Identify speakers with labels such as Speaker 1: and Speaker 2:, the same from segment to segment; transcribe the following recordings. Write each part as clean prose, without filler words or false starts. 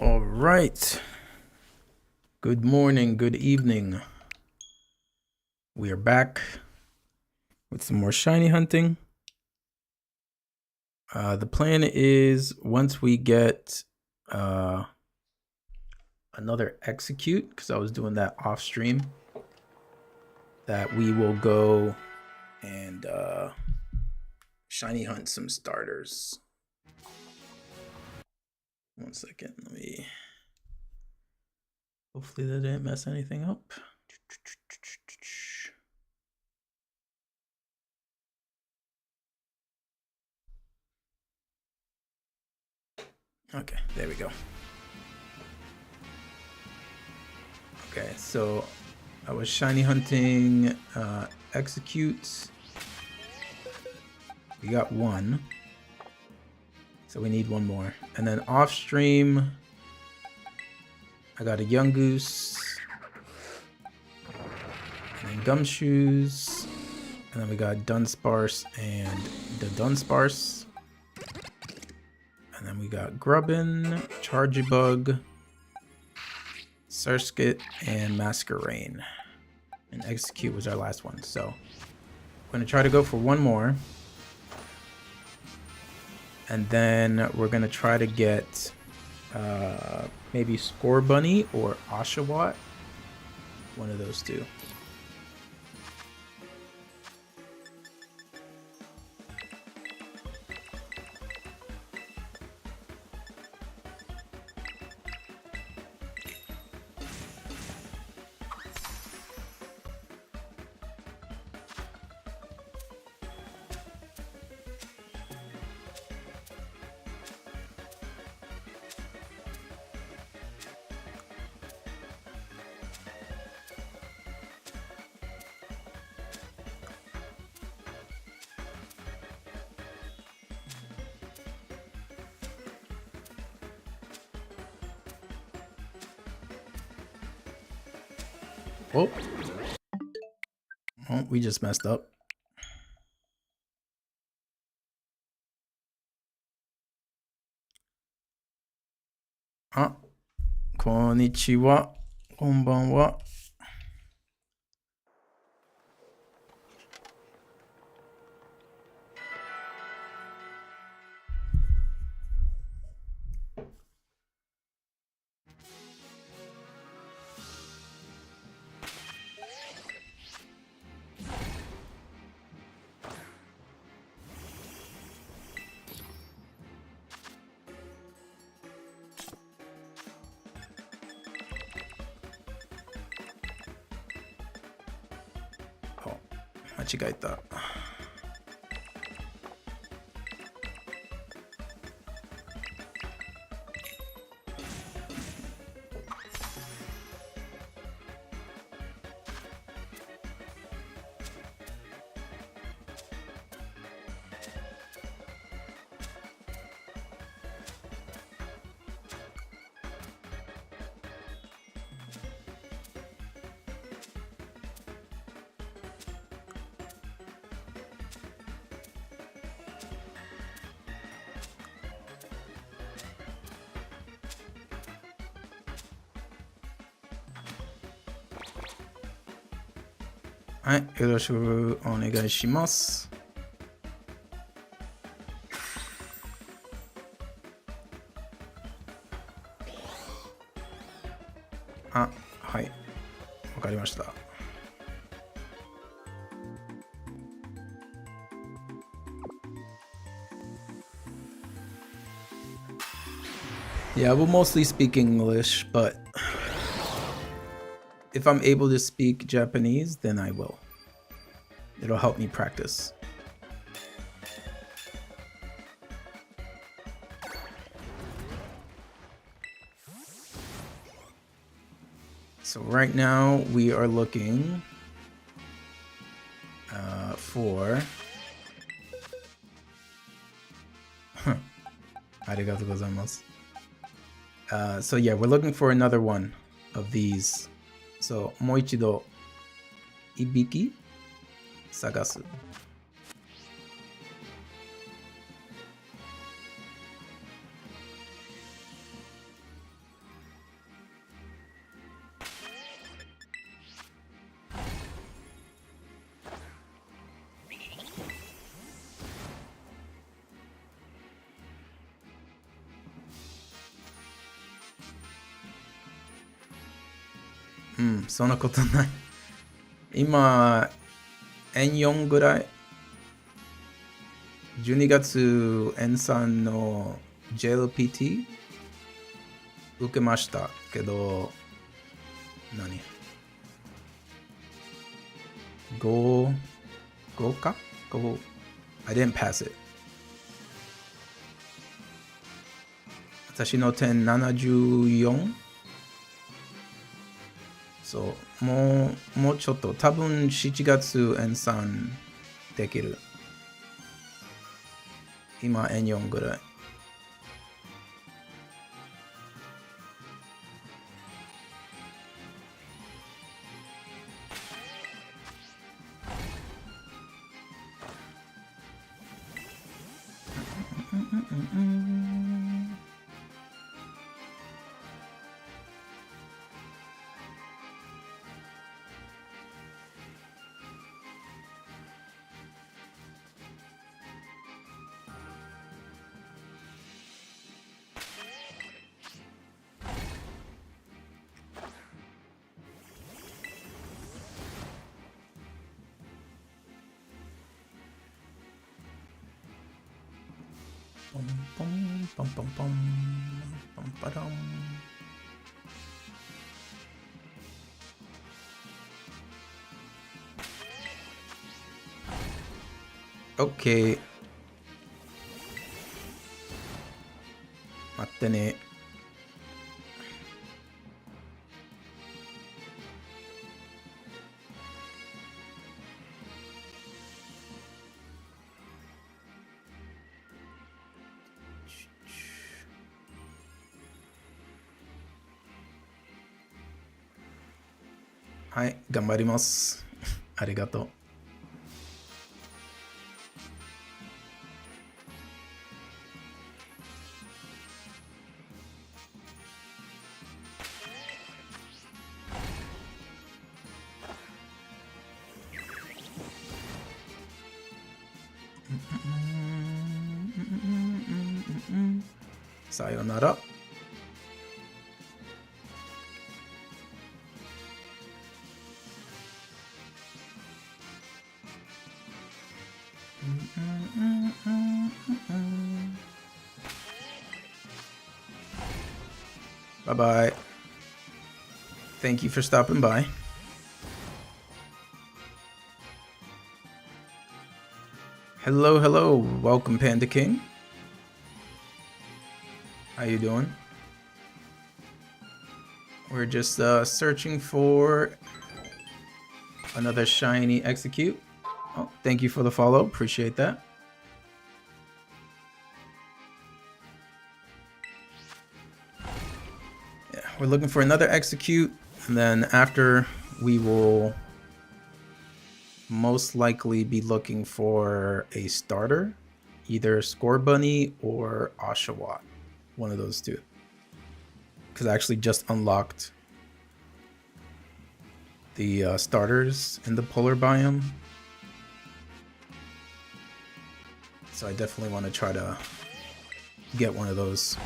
Speaker 1: All right. Good morning, good evening. We are back with some more shiny hunting. The plan is once we get another execute, because I was doing that off stream, that we will go and shiny hunt some starters. One second, let me... Hopefully that didn't mess anything up. Okay, there we go. Okay, so I was shiny hunting executes. We got one. So we need one more. And then off stream, I got a young goose. And then gumshoes. And then we got Dunsparce and the Dunsparce. And then we got Grubbin, Chargebug, Surskit, and Masquerain. And Execute was our last one. So I'm going to try to go for one more. And then we're going to try to get maybe Scorbunny or Oshawott. One of those two. Oh, we just messed up. Konnichiwa. Konbanwa. Oh, 間違えた。はい、よろしくお願いします。あ、はい、わかりました。Yeah, we'll mostly speak English, but if I'm able to speak Japanese, then I will. It'll help me practice. So right now we are looking for... Arigatou gozaimasu. So yeah, we're looking for another one of these. So, もう一度、一匹探す。うん、そんなことない。今、N4 ぐらい。12月 N3 の JLPT 受けましたけど、何 ?5 か ?5 I didn't pass it. 私の点74。そう、もうちょっと、多分7月 N3 できる。今 N4 ぐらい。ポンポンポンポンポンポンパラン。OK。待ってね。はい、頑張ります。ありがとう。さよなら。Bye bye. Thank you for stopping by. Hello, hello. Welcome, Panda King. How you doing? We're just searching for another shiny execute. Oh, thank you for the follow. Appreciate that. Yeah, we're looking for another execute, and then after we will most likely be looking for a starter, either Score Bunny or Oshawott, one of those two. Because I actually just unlocked the starters in the polar biome. So I definitely want to try to get one of those.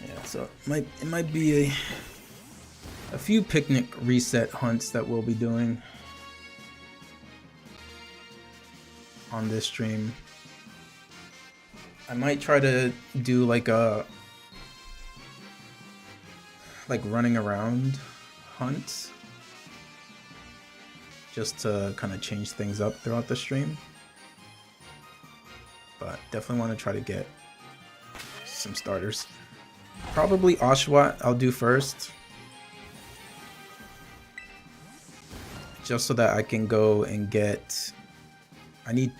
Speaker 1: Yeah, so it might be a few picnic reset hunts that we'll be doing on this stream. I might try to do like running around hunt, just to kind of change things up throughout the stream. But definitely want to try to get some starters. Probably Oshawott I'll do first. Just so that I can go and get... I need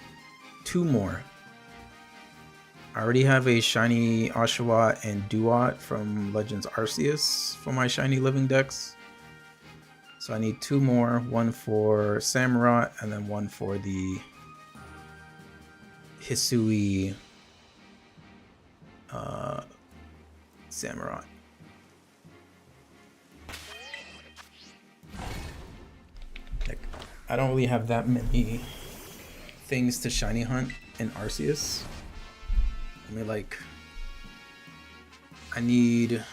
Speaker 1: 2 more. I already have a shiny Oshawott and Duat from Legends Arceus for my shiny living decks. So I need 2 more, 1 for Samurott and then 1 for the Hisui Samurott. Like, I don't really have that many things to shiny hunt in Arceus. I need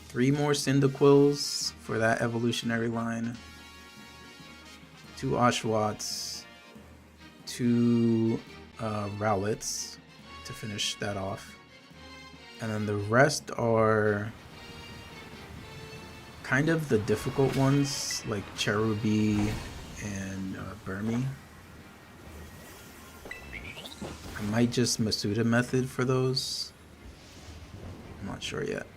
Speaker 1: 3 more Cyndaquils for that evolutionary line, 2 Oshawotts, 2 Rowlets to finish that off. And then the rest are kind of the difficult ones, like Cherubi and Burmy. I might just Masuda method for those. I'm not sure yet.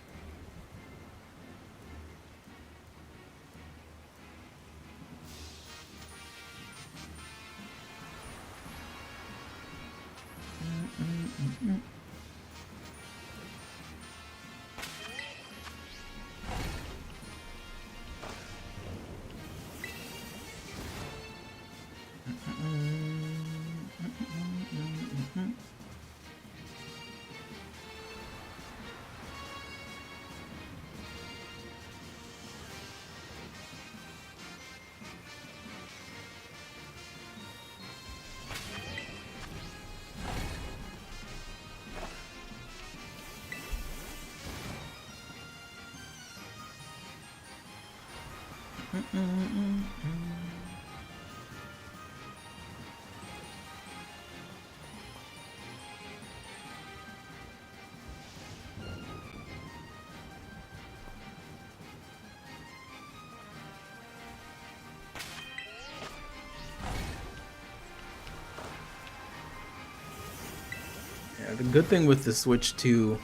Speaker 1: Yeah, the good thing with the Switch 2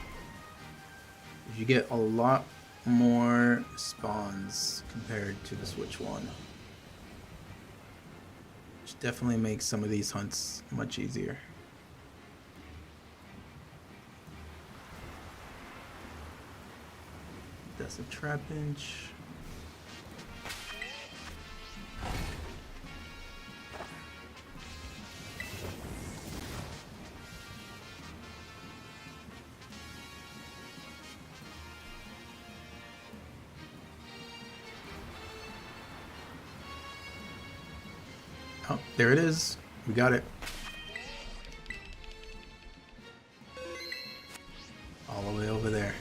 Speaker 1: is you get a lot more spawns compared to the Switch 1. Which definitely makes some of these hunts much easier. That's a Trapinch. Oh, there it is. We got it. All the way over there.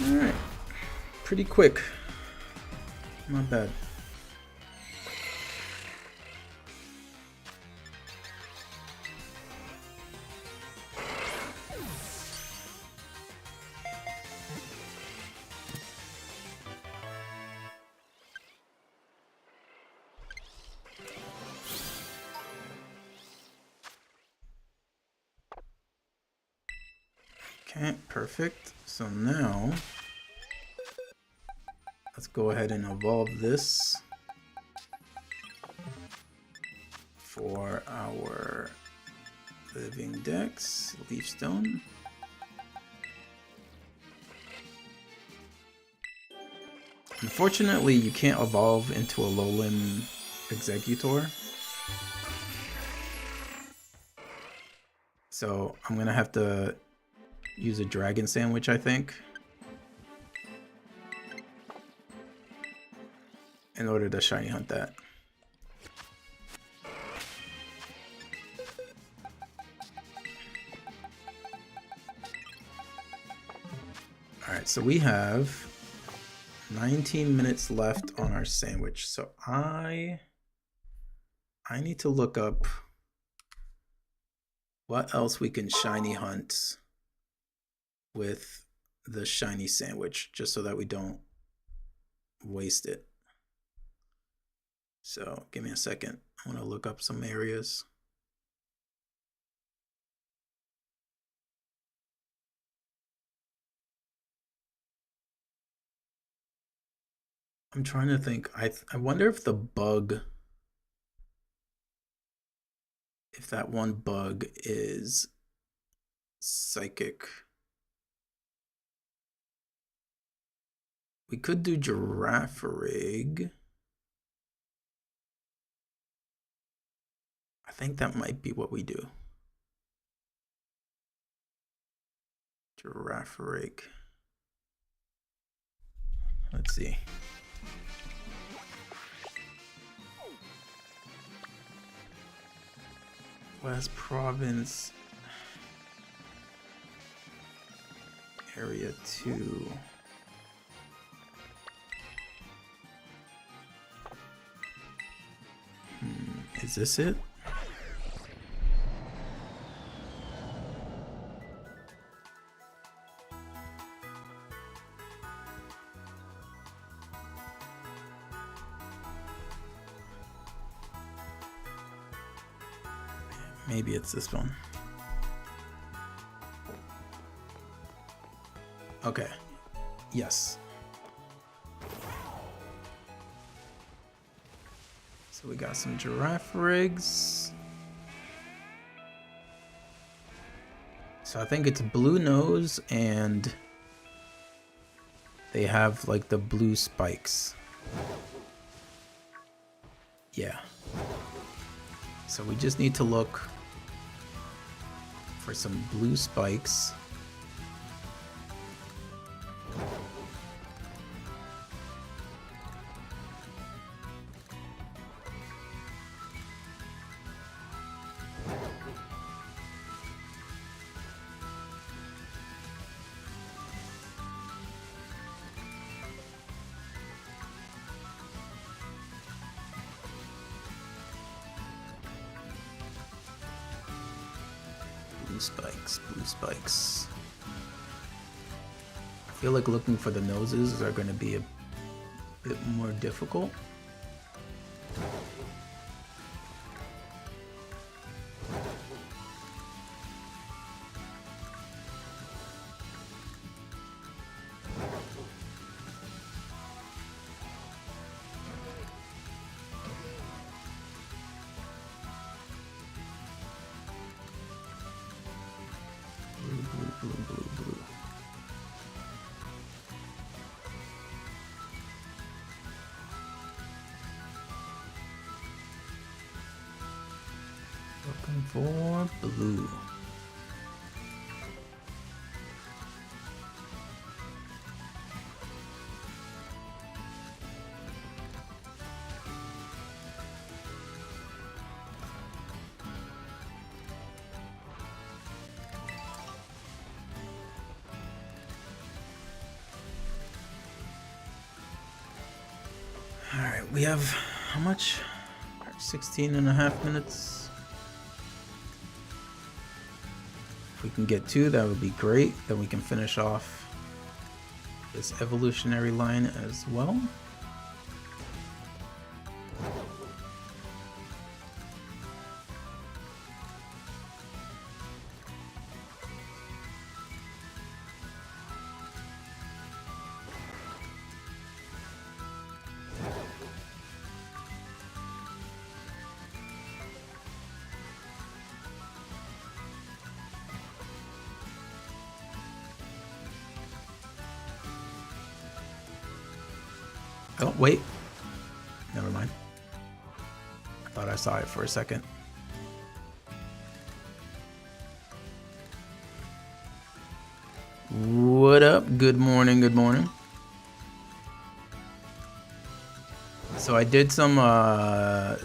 Speaker 1: Alright. Pretty quick. Not bad. Okay, perfect. So now, let's go ahead and evolve this for our living dex, Leafstone. Unfortunately, you can't evolve into a Alolan Executor. So I'm gonna have to use a Dragon Sandwich, I think, in order to shiny hunt that. Alright, so we have 19 minutes left on our sandwich. So I need to look up what else we can shiny hunt with the shiny sandwich just so that we don't waste it. So give me a second. I want to look up some areas. I'm trying to think. I wonder if the bug, if that one bug is psychic. We could do Girafarig. I think that might be what we do. Girafarig. Let's see. West Province. Area 2. Is this it? Maybe it's this one. Okay. Yes. So we got some Giraffarigs. So I think it's blue nose and they have like the blue spikes. Yeah. So we just need to look for some blue spikes. Blue spikes. I feel like looking for the noses are going to be a bit more difficult. Blue. Looking for blue. All right, we have how much? 16 and a half minutes. If we can get 2, that would be great. Then we can finish off this evolutionary line as well. Oh, wait. Never mind. I thought I saw it for a second. What up? Good morning, good morning. So I did some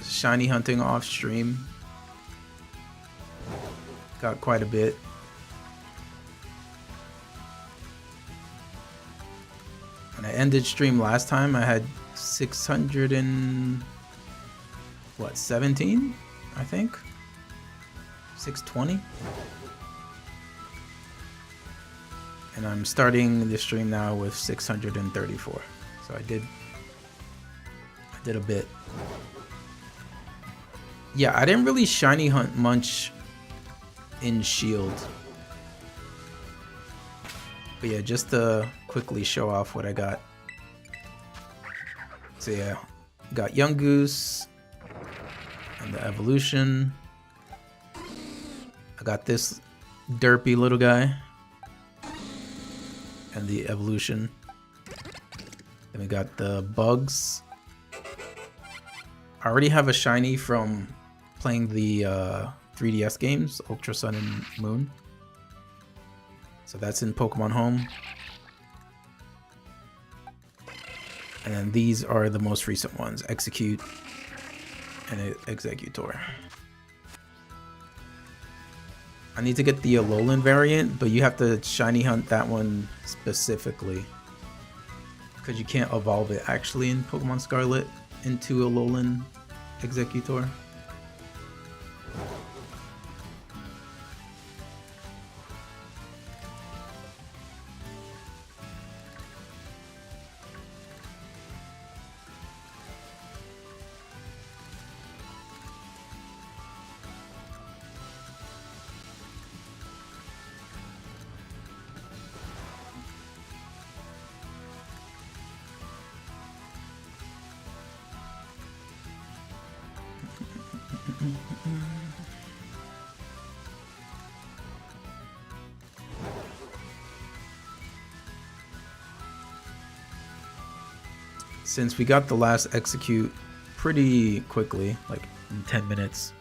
Speaker 1: shiny hunting off stream. Got quite a bit. When I ended stream last time, I had 617, I think. 620. And I'm starting the stream now with 634. So I did a bit. Yeah, I didn't really shiny hunt much in Shield. But yeah, just to quickly show off what I got. So yeah, got Young Goose and the evolution. I got this derpy little guy and the evolution. Then we got the bugs. I already have a shiny from playing the 3DS games, Ultra Sun and Moon. So that's in Pokemon Home. And then these are the most recent ones, Execute and Executor. I need to get the Alolan variant, but you have to shiny hunt that one specifically. Because you can't evolve it actually in Pokemon Scarlet into Alolan Executor. Since we got the last Execute pretty quickly, like in 10 minutes,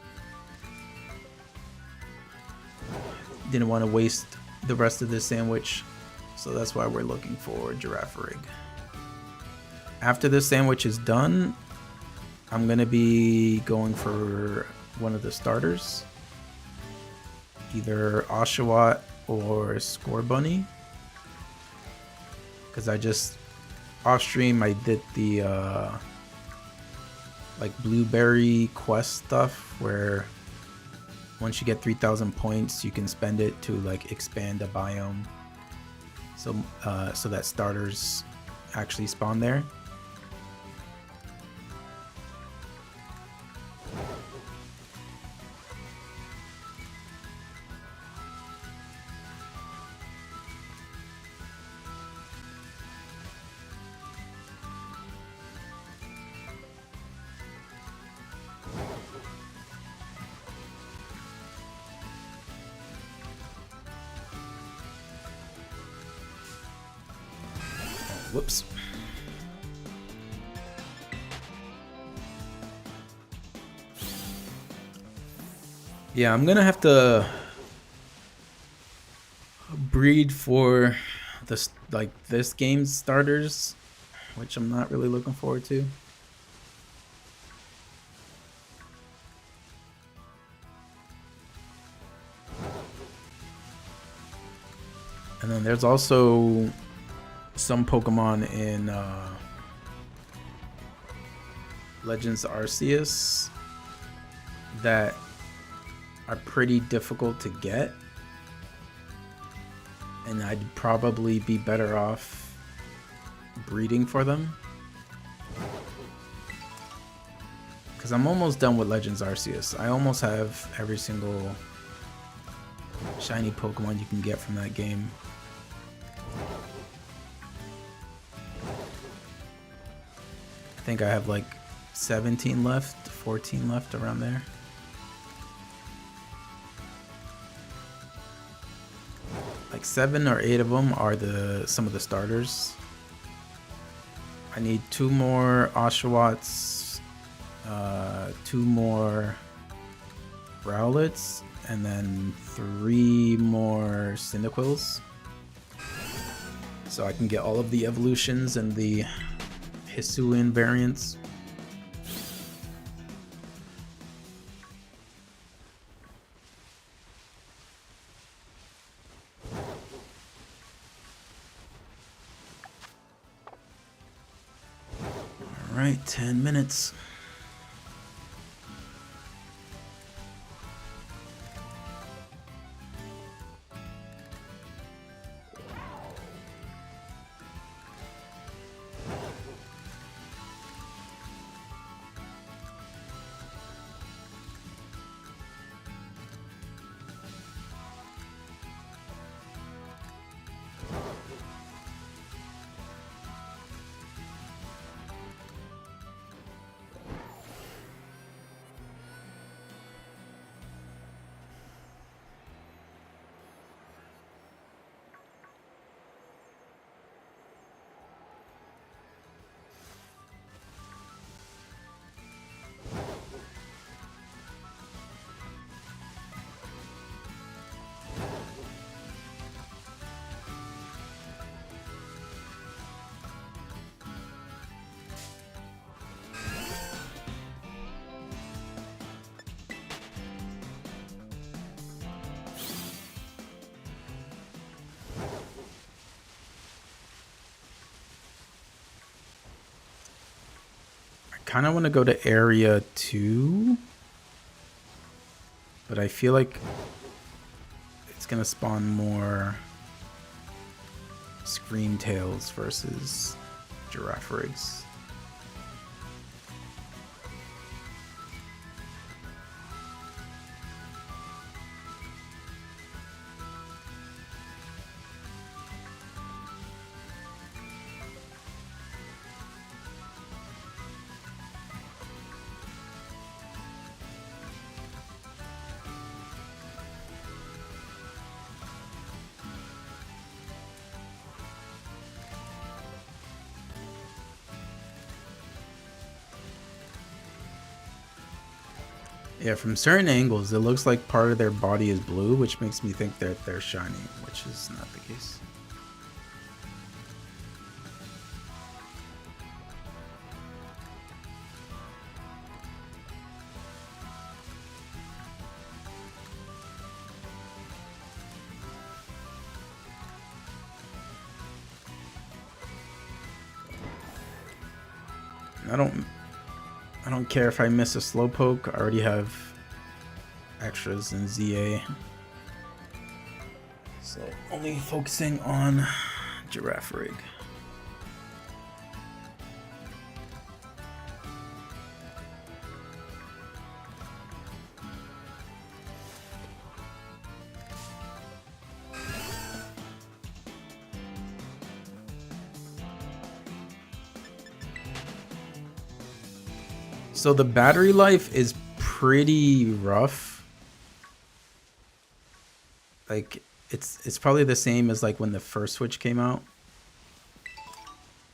Speaker 1: didn't want to waste the rest of this sandwich, so that's why we're looking for Girafarig. After this sandwich is done, I'm gonna be going for one of the starters, either Oshawott or Scorbunny, because I just off stream I did the like blueberry quest stuff where once you get 3,000 points you can spend it to like expand a biome, so so that starters actually spawn there. Whoops. Yeah, I'm gonna have to breed for this, like this game's starters, which I'm not really looking forward to. And then there's also some Pokemon in Legends Arceus that are pretty difficult to get, and I'd probably be better off breeding for them, because I'm almost done with Legends Arceus. I almost have every single shiny Pokemon you can get from that game. I think I have like 17 left, 14 left, around there. Like 7 or 8 of them are some of the starters. I need 2 more Oshawotts, 2 more Rowlets, and then 3 more Cyndaquils. So I can get all of the evolutions and the Hisuian variants. All right, 10 minutes. kind of want to go to area 2, but I feel like it's gonna spawn more scream tails versus giraffe rigs. Yeah, from certain angles, it looks like part of their body is blue, which makes me think that they're shiny, which is not the case. I don't care if I miss a slowpoke. I already have extras in ZA. So only focusing on giraffe rig. So the battery life is pretty rough. Like it's probably the same as like when the first Switch came out.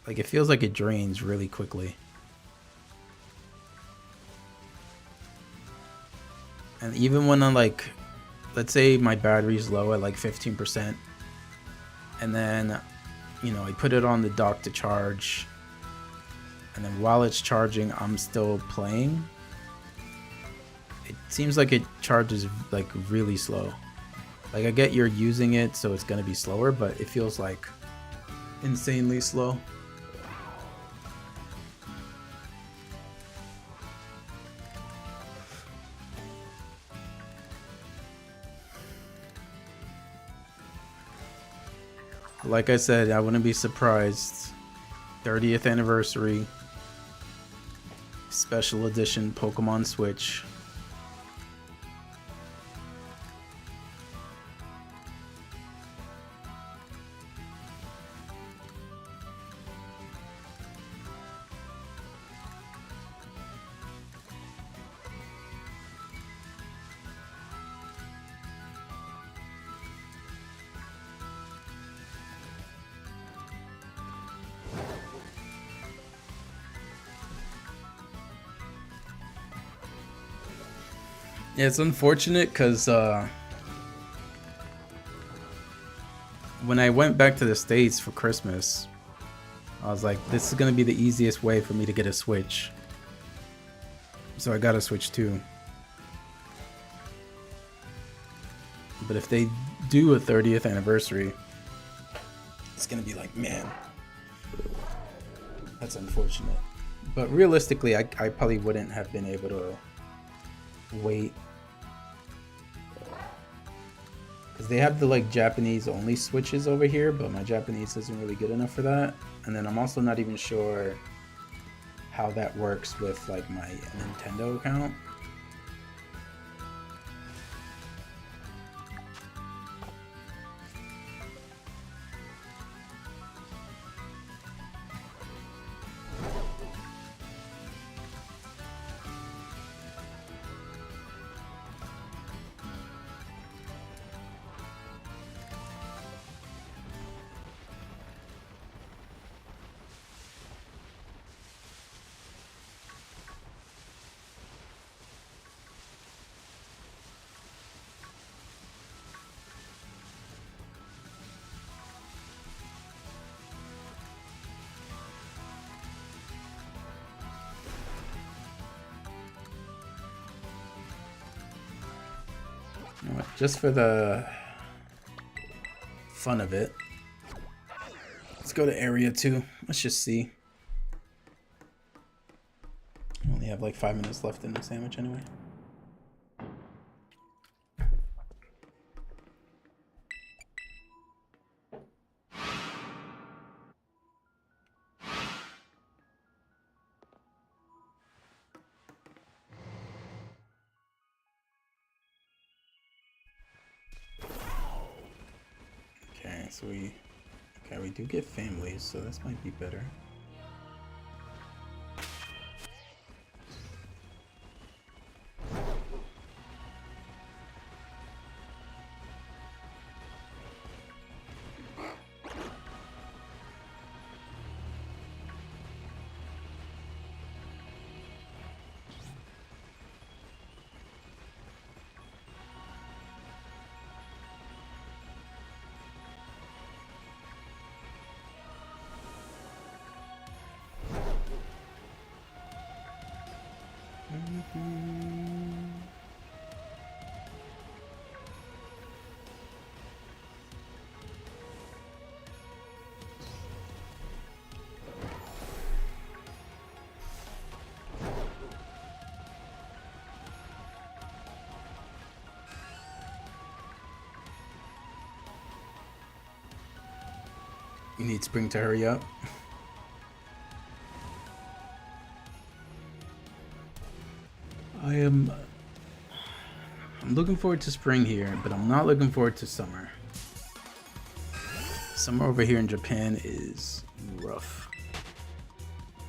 Speaker 1: Like it feels like it drains really quickly. And even when I'm like, let's say my battery's low at like 15%, and then, you know, I put it on the dock to charge, and then while it's charging, I'm still playing. It seems like it charges like really slow. Like I get you're using it, so it's gonna be slower, but it feels like insanely slow. Like I said, I wouldn't be surprised. 30th anniversary. Special edition Pokemon Switch. Yeah, it's unfortunate because when I went back to the States for Christmas, I was like, this is going to be the easiest way for me to get a Switch. So I got a Switch too. But if they do a 30th anniversary, it's going to be like, man, that's unfortunate. But realistically, I probably wouldn't have been able to wait. Because they have the like Japanese only Switches over here, but my Japanese isn't really good enough for that. And then I'm also not even sure how that works with like my Nintendo account. You know what, just for the fun of it, let's go to area 2. Let's just see. have like 5 minutes left in the sandwich anyway. Okay, so we do get families, so this might be better. You need Spring to hurry up. I'm looking forward to spring here, but I'm not looking forward to summer. Summer over here in Japan is rough.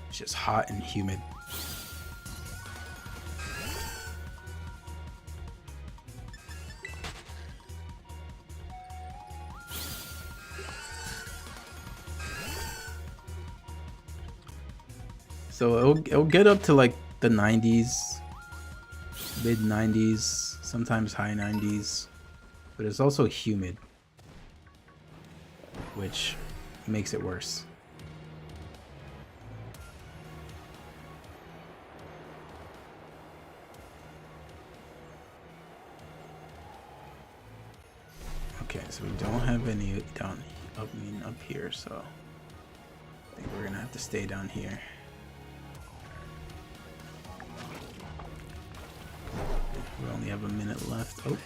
Speaker 1: It's just hot and humid. So it'll get up to like the 90s, mid 90s, sometimes high 90s, but it's also humid, which makes it worse. Okay, so we don't have any down up here, so I think we're gonna have to stay down here. We only have a minute left. Oh.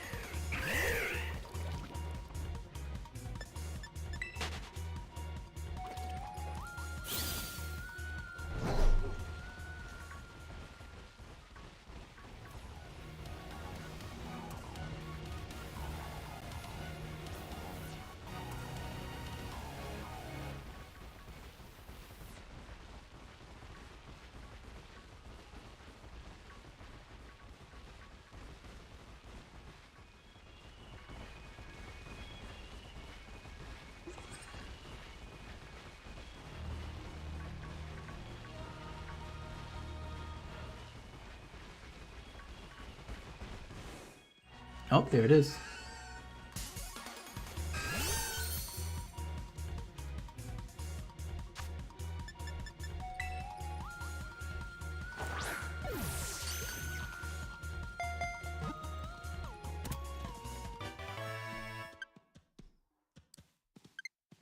Speaker 1: Oh, there it is.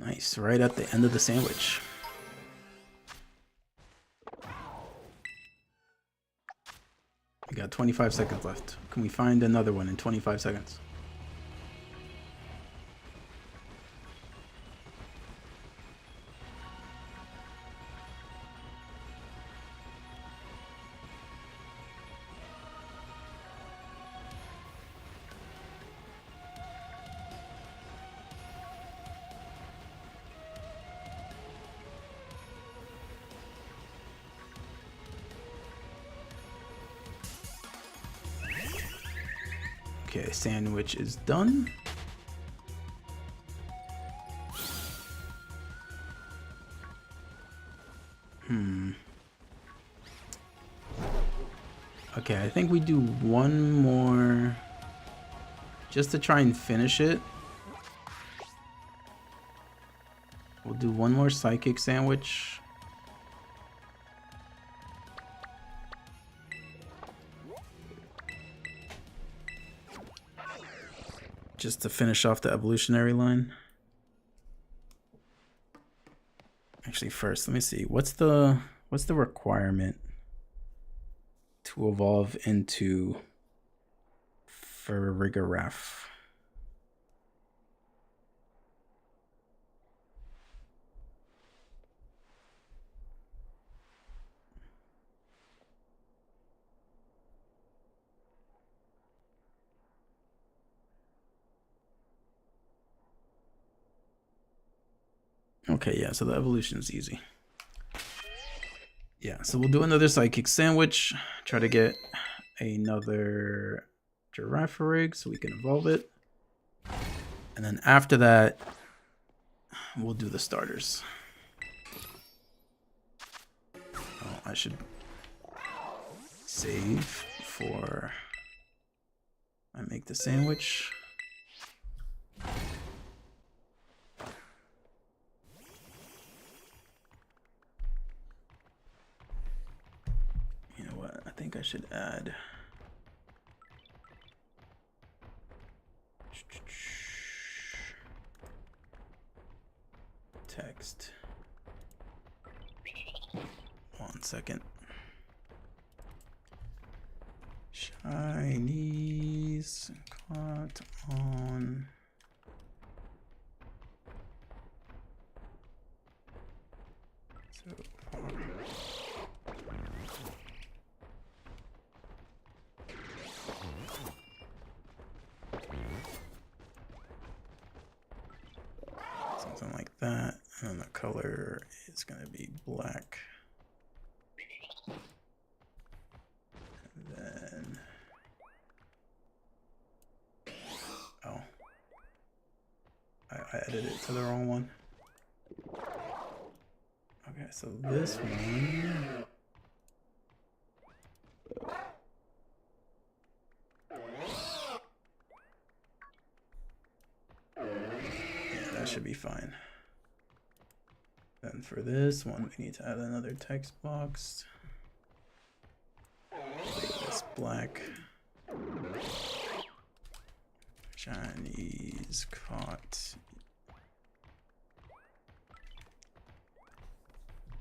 Speaker 1: Nice, right at the end of the sandwich. We got 25 seconds left. Can we find another one in 25 seconds? Okay, sandwich is done. Okay, I think we do one more just to try and finish it. We'll do one more psychic sandwich. Just to finish off the evolutionary line. Actually, first, let me see. What's the requirement? to evolve into Farigiraf. Okay, yeah, so the evolution is easy. Yeah, so we'll do another psychic sandwich, try to get another Girafarig so we can evolve it. And then after that, we'll do the starters. Oh, I should save before I make the sandwich. You know what? I think I should add text. 1 second. Chinese caught on so far. Something like that, and the color is going to be black. And then, oh, I edited it to the wrong one. Okay, so this one. That should be fine. Then for this one, we need to add another text box. Make this black. Chinese caught.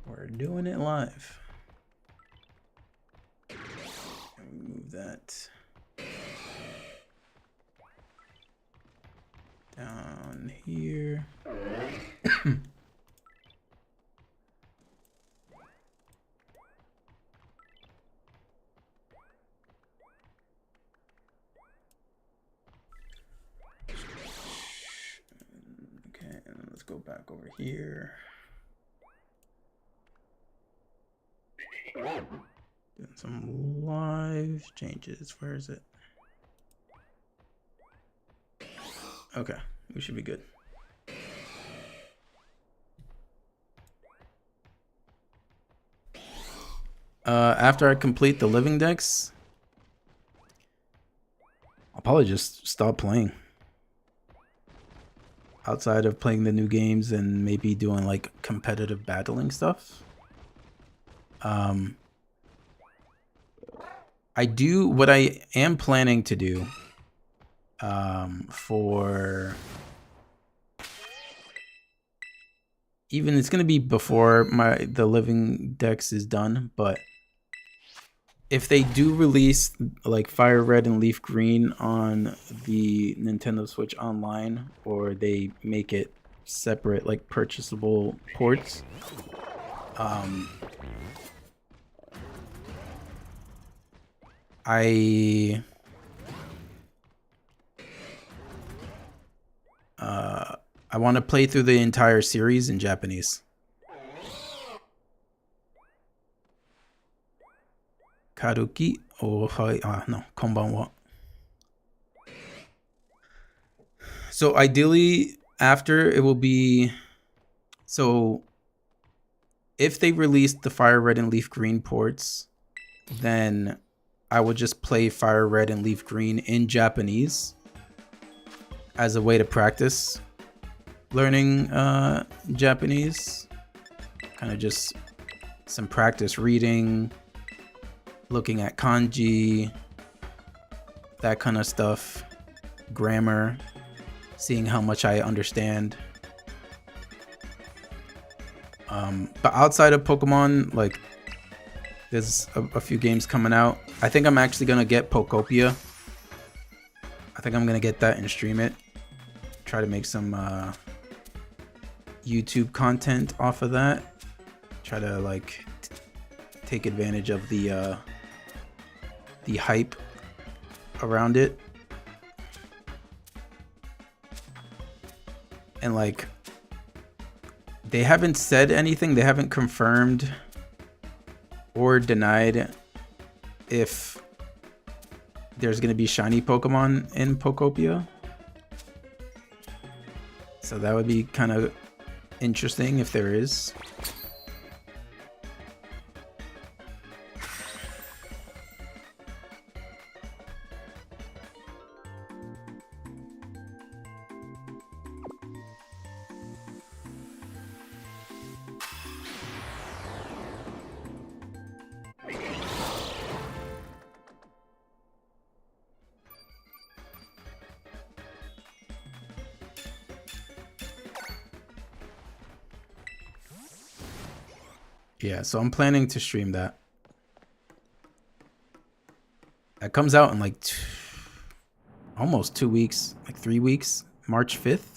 Speaker 1: We're doing it live. And we move that down here. Okay, and let's go back over here. Doing some live changes. Where is it? Okay, we should be good. After I complete the living decks, I'll probably just stop playing. Outside of playing the new games and maybe doing like competitive battling stuff. What I am planning to do for even it's gonna be before the living decks is done, but if they do release like Fire Red and Leaf Green on the Nintendo Switch Online, or they make it separate like purchasable ports, I want to play through the entire series in Japanese. Karuki ohai no konbanwa. So ideally after it will be, so if they release the Fire Red and Leaf Green ports, then I will just play Fire Red and Leaf Green in Japanese as a way to practice learning Japanese. Kind of just some practice reading, looking at kanji, that kind of stuff, grammar, seeing how much I understand. But outside of Pokemon, like There's a few games coming out. I think I'm actually gonna get Pokopia. I think I'm gonna get that and stream it. Try to make some YouTube content off of that. Try to like take advantage of the hype around it. And like, they haven't said anything. They haven't confirmed or denied if there's going to be shiny Pokemon in Pokopia. So that would be kind of interesting if there is. Yeah, so I'm planning to stream that. That comes out in like almost 2 weeks, like 3 weeks, March 5th.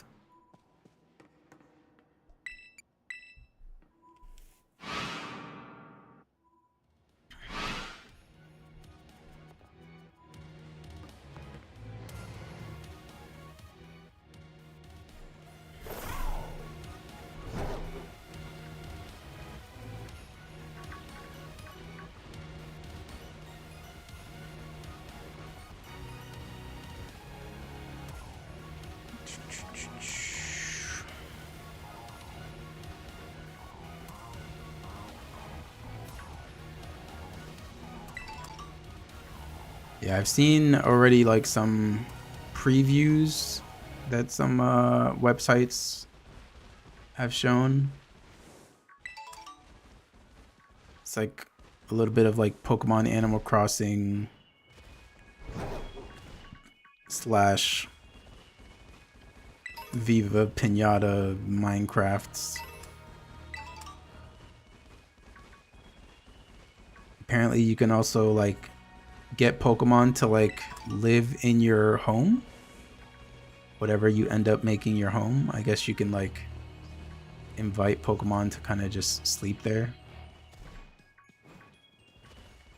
Speaker 1: Yeah, I've seen already like some previews that some websites have shown. It's like a little bit of like Pokemon Animal Crossing slash Viva Pinata Minecrafts. Apparently you can also like get Pokemon to like live in your home, whatever you end up making your home. I guess you can like invite Pokemon to kind of just sleep there.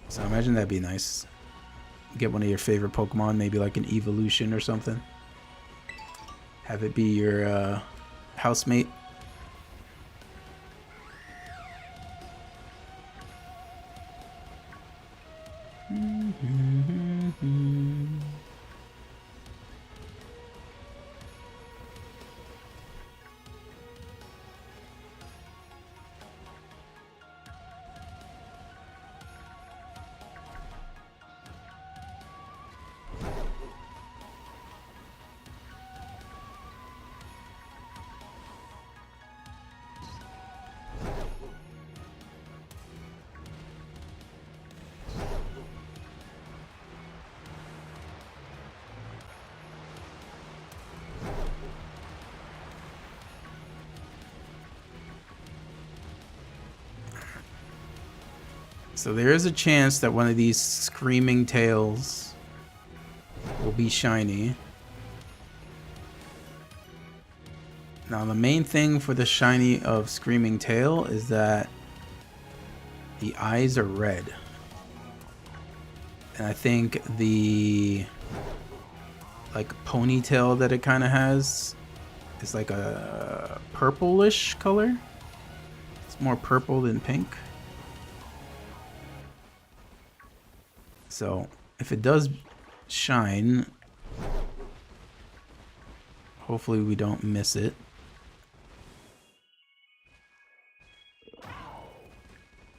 Speaker 1: So I imagine that'd be nice. Get one of your favorite Pokemon, maybe like an evolution or something. Have it be your housemate. So there is a chance that one of these Screaming Tails will be shiny. Now the main thing for the shiny of Screaming Tail is that the eyes are red. And I think the like ponytail that it kind of has is like a purplish color. It's more purple than pink. So if it does shine, hopefully we don't miss it.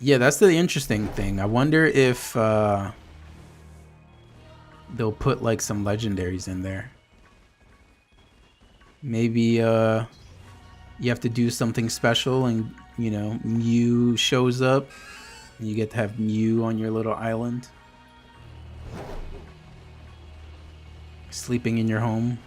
Speaker 1: Yeah, that's the interesting thing. I wonder if they'll put like some legendaries in there. Maybe you have to do something special and, you know, Mew shows up and you get to have Mew on your little island. Sleeping in your home.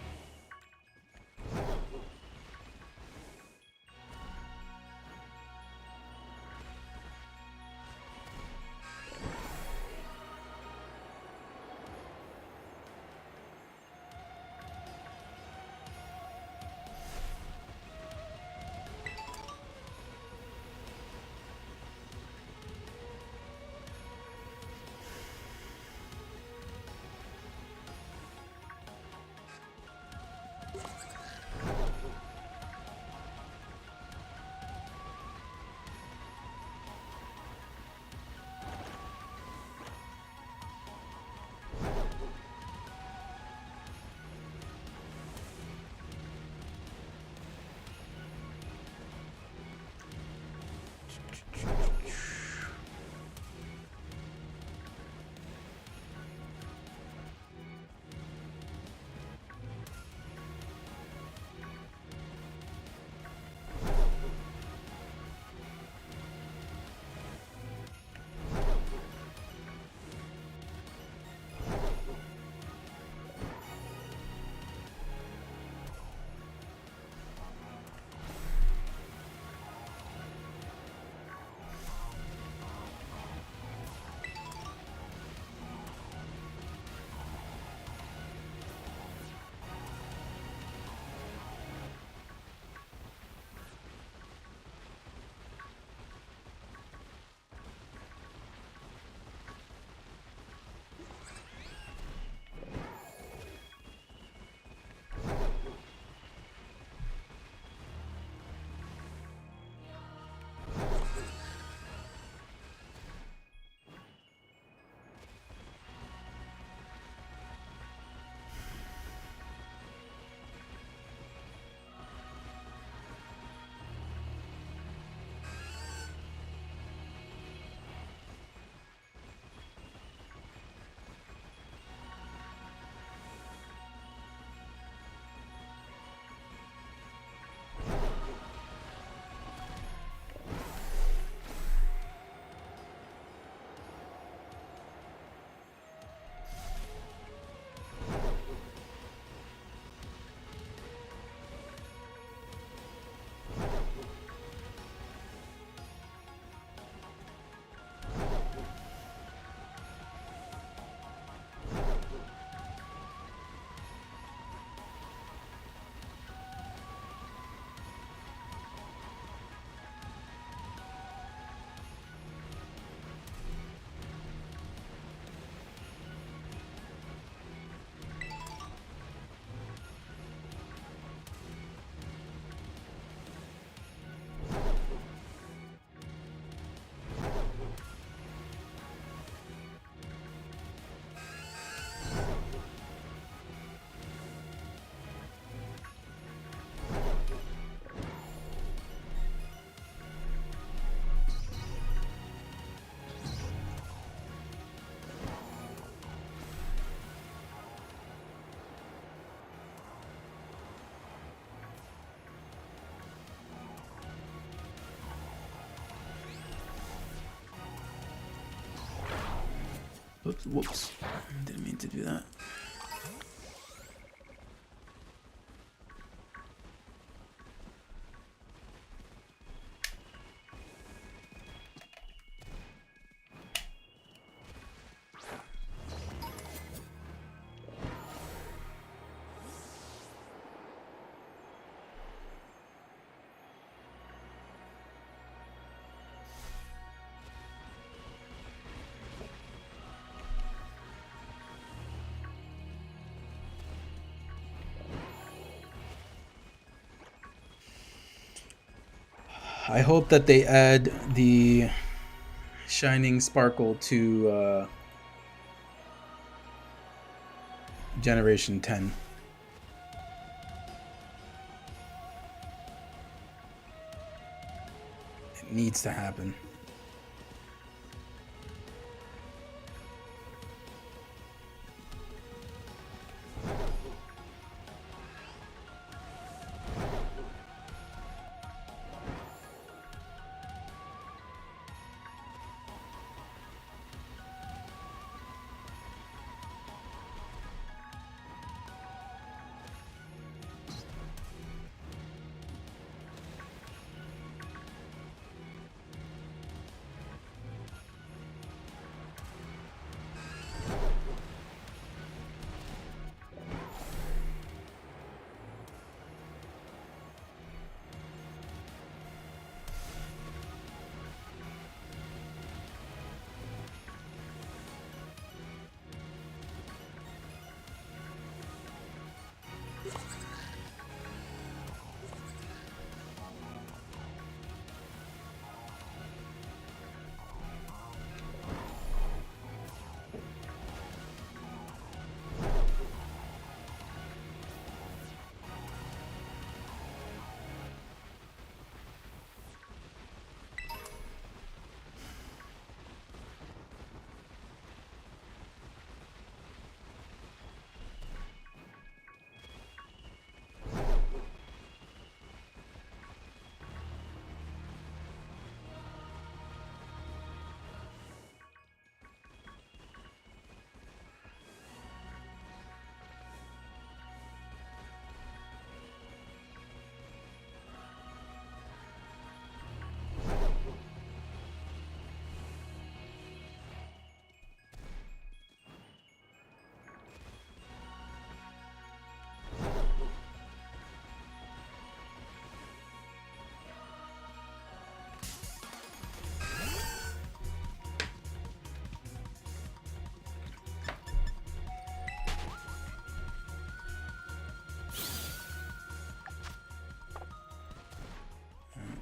Speaker 1: Oops, whoops. Didn't mean to do that. I hope that they add the Shining Sparkle to Generation 10. It needs to happen.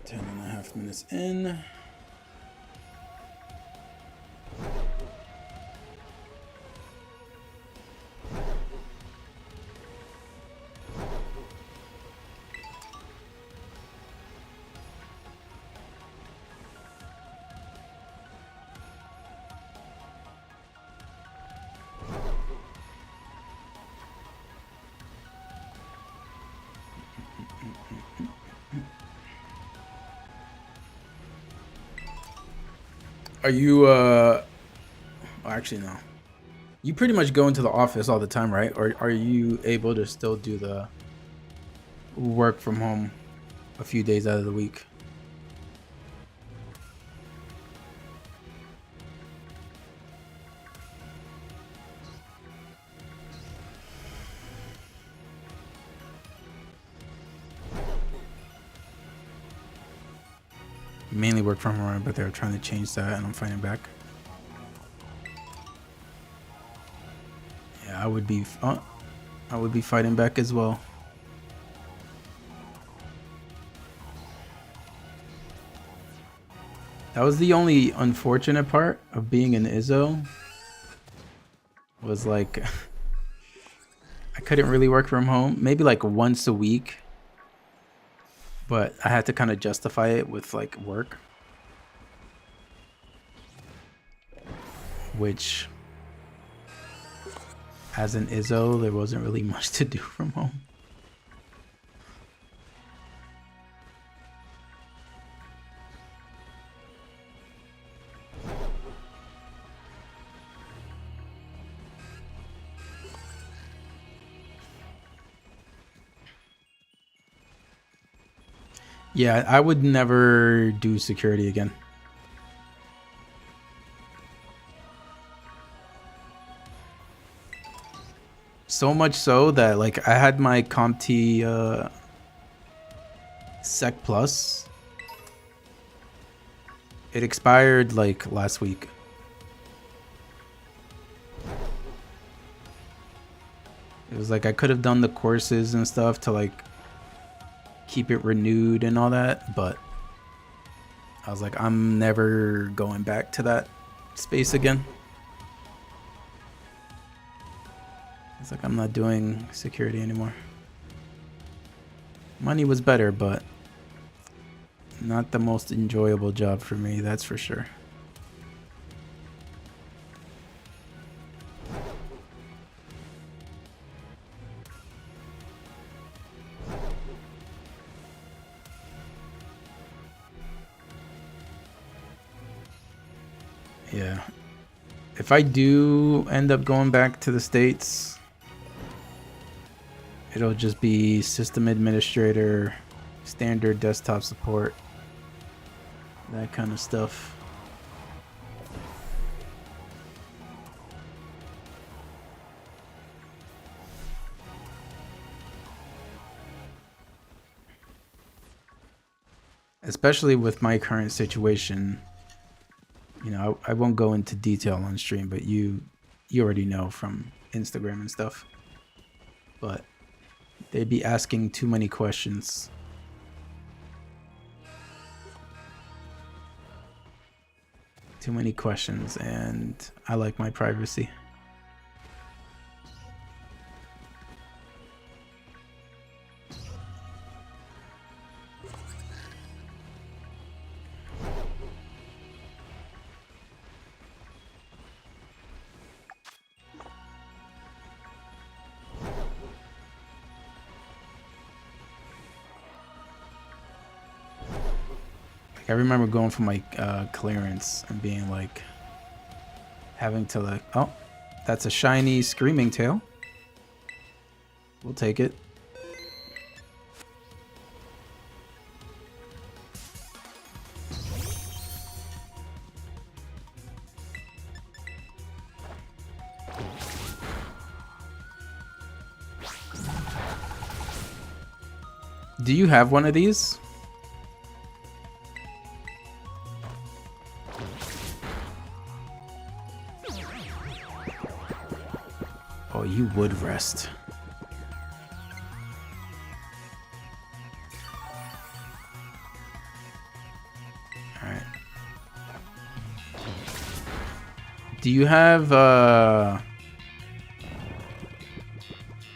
Speaker 1: Ten and a half minutes in. Are you actually no. You pretty much go into the office all the time, right? Or are you able to still do the work from home a few days out of the week? Mainly work from home, but they're trying to change that and I'm fighting back. Yeah, I would be fighting back as well. That was the only unfortunate part of being an Izzo. Was like I couldn't really work from home, maybe like once a week. But I had to kind of justify it with like work. Which, as an Izzo, there wasn't really much to do from home. Yeah, I would never do security again. So much so that like I had my CompT Sec Plus. It expired like last week. It was like I could have done the courses and stuff to like keep it renewed and all that, but I was like, I'm never going back to that space again. It's like I'm not doing security anymore. Money was better, but not the most enjoyable job for me, that's for sure. Yeah. If I do end up going back to the States, it'll just be system administrator, standard desktop support, that kind of stuff. Especially with my current situation, you know, I won't go into detail on stream, but you already know from Instagram and stuff. But they'd be asking too many questions. Too many questions, and I like my privacy. I remember going for my clearance and being like, having to like, oh, that's a shiny Screaming Tail. We'll take it. Do you have one of these? Oh, you would rest. Alright. Do you have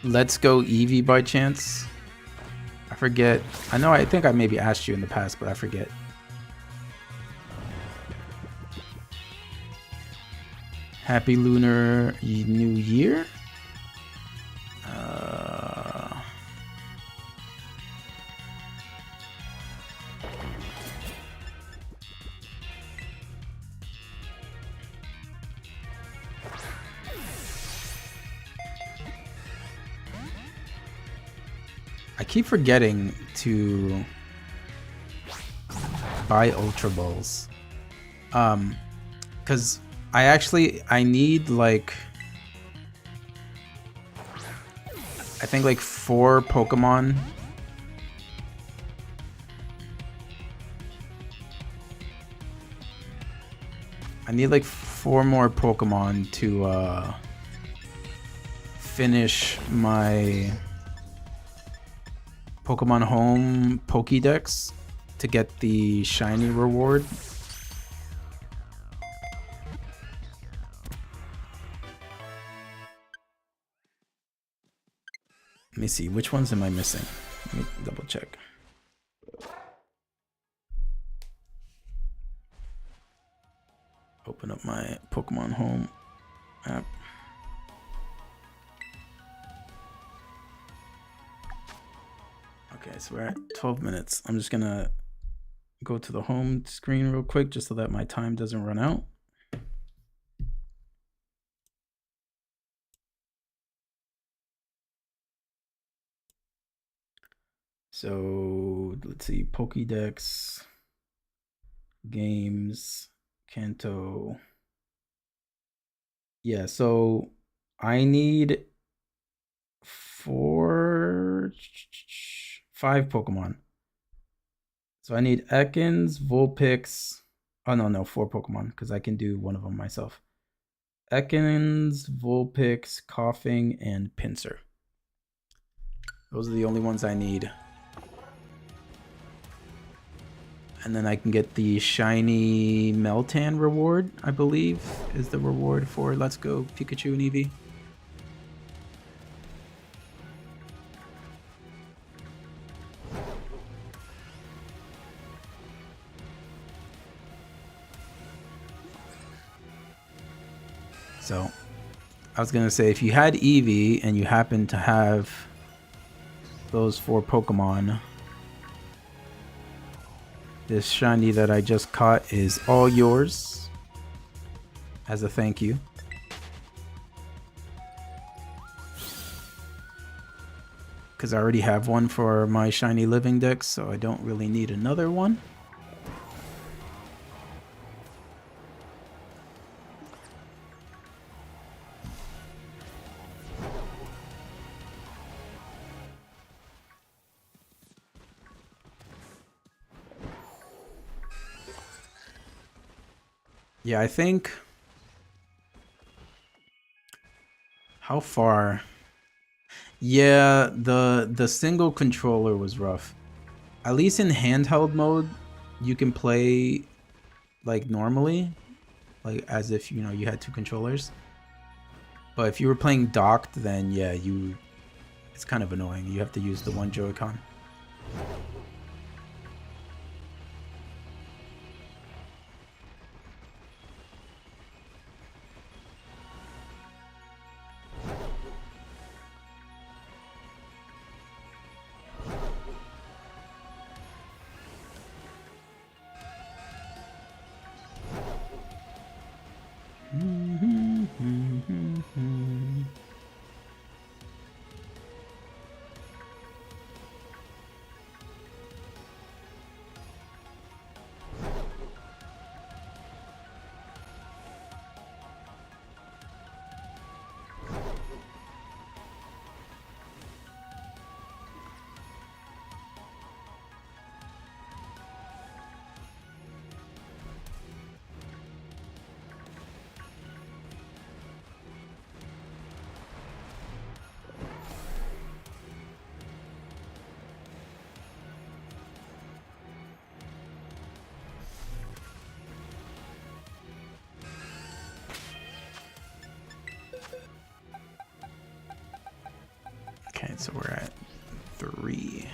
Speaker 1: Let's Go Eevee by chance? I forget. I know, I think I maybe asked you in the past, but I forget. Happy Lunar New Year? I keep forgetting to buy Ultra Balls. Because I need like, I think like 4 Pokemon. I need like 4 more Pokemon to finish my Pokemon Home Pokédex to get the shiny reward. Let me see, which ones am I missing? Let me double check. Open up my Pokemon Home app. Okay, so we're at 12 minutes. I'm just gonna go to the home screen real quick just so that my time doesn't run out. So let's see, Pokédex, games, Kanto. Yeah, so I need 5 Pokemon. So I need Ekans, Vulpix. Oh no, 4 Pokemon because I can do one of them myself. Ekans, Vulpix, Coughing, and Pinsir. Those are the only ones I need. And then I can get the shiny Meltan reward, I believe, is the reward for Let's Go Pikachu and Eevee. So, I was going to say, if you had Eevee and you happen to have those 4 Pokemon, this shiny that I just caught is all yours as a thank you. Because I already have one for my shiny living dex, so I don't really need another one. Yeah, I think... How far? Yeah, the single controller was rough. At least in handheld mode, you can play like normally, like as if, you know, you had 2 controllers. But if you were playing docked, then yeah, it's kind of annoying. You have to use the one Joy-Con. Okay, so we're at 3.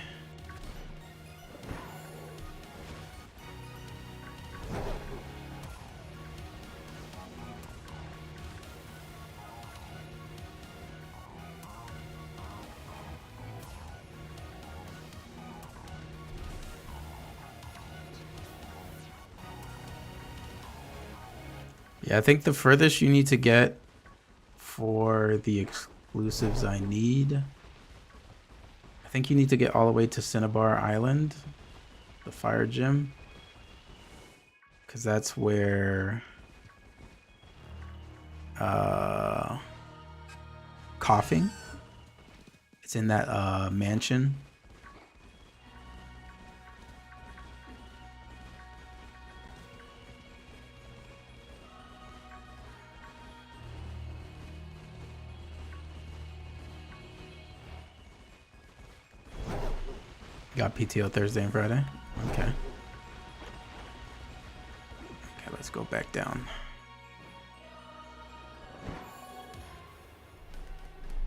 Speaker 1: Yeah, I think the furthest you need to get for the exclusives I need, I think you need to get all the way to Cinnabar Island, the fire gym, because that's where Coughing, it's in that mansion. Got PTO Thursday and Friday. Okay. Okay, let's go back down.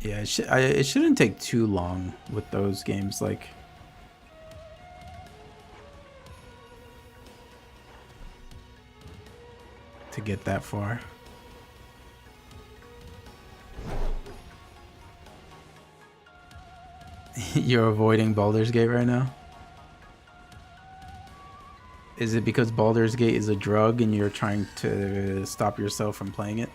Speaker 1: Yeah, it shouldn't take too long with those games, like... to get that far. You're avoiding Baldur's Gate right now? Is it because Baldur's Gate is a drug and you're trying to stop yourself from playing it?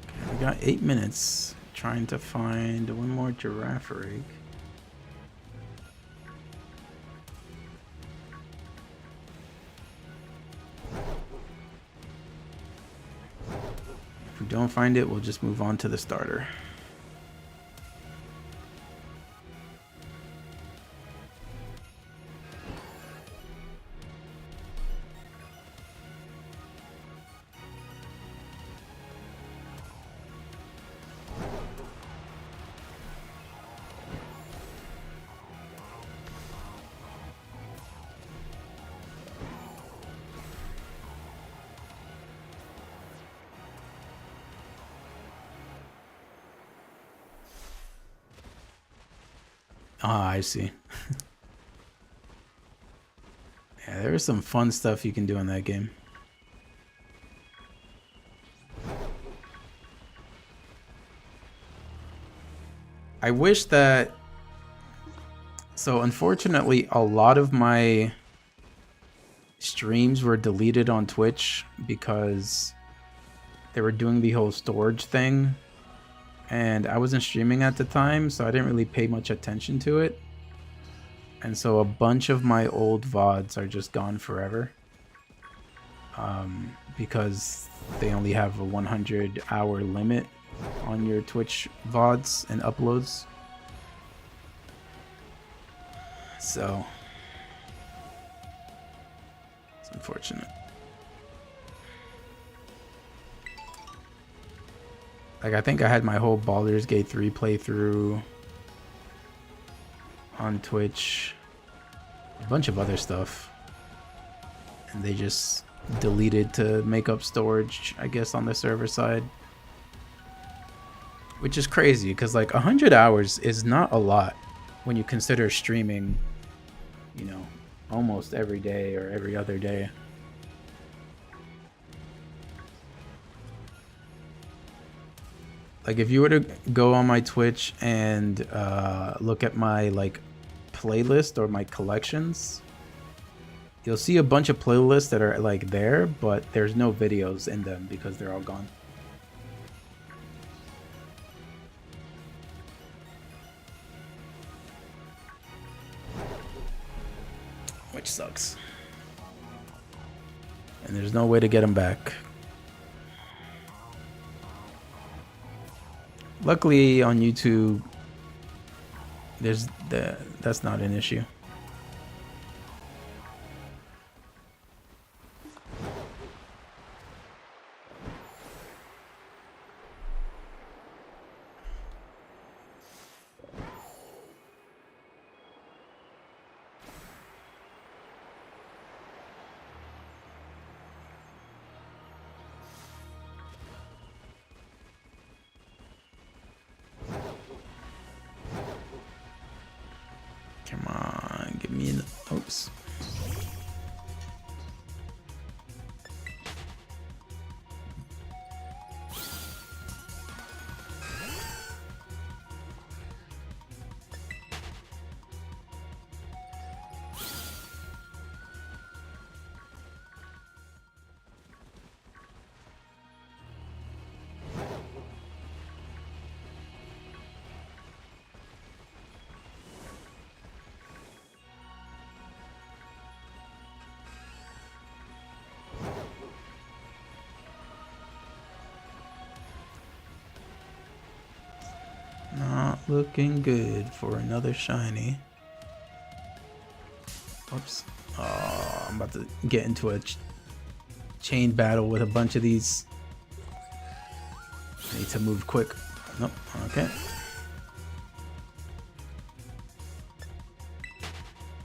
Speaker 1: Okay, we got 8 minutes. trying to find one more giraffe rig. If we don't find it, we'll just move on to the starter. Ah, I see. Yeah, there is some fun stuff you can do in that game. I wish that... So, unfortunately, a lot of my streams were deleted on Twitch because they were doing the whole storage thing. And I wasn't streaming at the time, so I didn't really pay much attention to it. And so a bunch of my old VODs are just gone forever. Because they only have a 100-hour limit on your Twitch VODs and uploads. So it's unfortunate. Like, I think I had my whole Baldur's Gate 3 playthrough on Twitch. A bunch of other stuff. And they just deleted to make up storage, I guess, on the server side. Which is crazy, because, like, 100 hours is not a lot when you consider streaming, you know, almost every day or every other day. Like, if you were to go on my Twitch and look at my, like, playlist or my collections, you'll see a bunch of playlists that are, like, there, but there's no videos in them because they're all gone. Which sucks. And there's no way to get them back. Luckily on YouTube, that's not an issue. Come on, give me an... Oops. Not looking good for another shiny. Oops. Oh, I'm about to get into a chain battle with a bunch of these. I need to move quick. Nope. Okay.